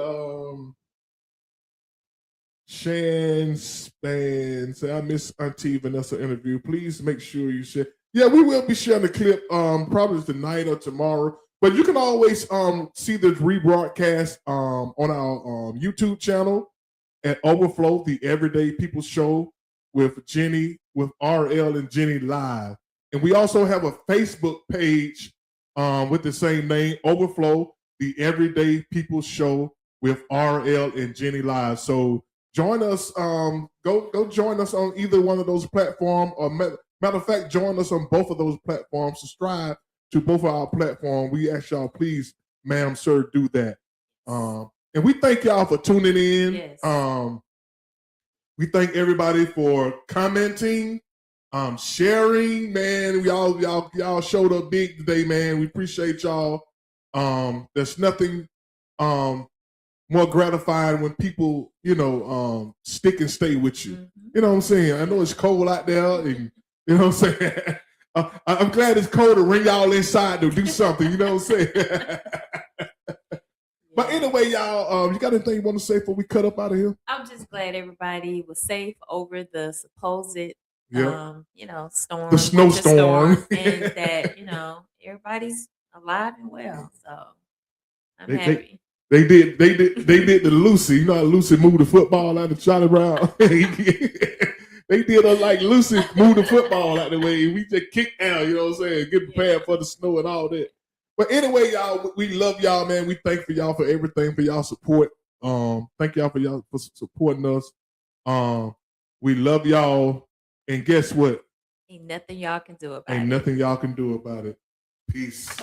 Shan Span say, I miss Auntie Vanessa interview. Please make sure you share. Yeah, we will be sharing the clip probably tonight or tomorrow. But you can always see the rebroadcast on our YouTube channel at Overflow, the Everyday People Show with Jenny, with RL and Jenny Live. And we also have a Facebook page with the same name, Overflow, the Everyday People Show with RL and Jenny Live. So join us. Go join us on either one of those platforms. Or matter of fact, join us on both of those platforms. Subscribe to both of our platforms. We ask y'all, please, ma'am, sir, do that. And we thank y'all for tuning in. Yes. We thank everybody for commenting, sharing. Man, y'all showed up big today, man. We appreciate y'all. There's nothing more gratifying when people, stick and stay with you. You know what I'm saying? I know it's cold out there, and you know what I'm saying. I'm glad it's cold to bring y'all inside to do something. You know what I'm saying? But anyway, y'all, you got anything you want to say before we cut up out of here? I'm just glad everybody was safe over the supposed, storm, the snowstorm, and that everybody's alive and well. So I'm happy. They did the Lucy. You know how Lucy moved the football out of Charlie Brown? They did us like Lucy moved the football out the way. We just kicked out, you know what I'm saying? Get prepared for the snow and all that. But anyway, y'all, we love y'all, man. We thank for y'all for everything, for y'all support. Thank y'all for supporting us. We love y'all. And guess what? Ain't nothing y'all can do about it. Ain't nothing y'all can do about it. Peace.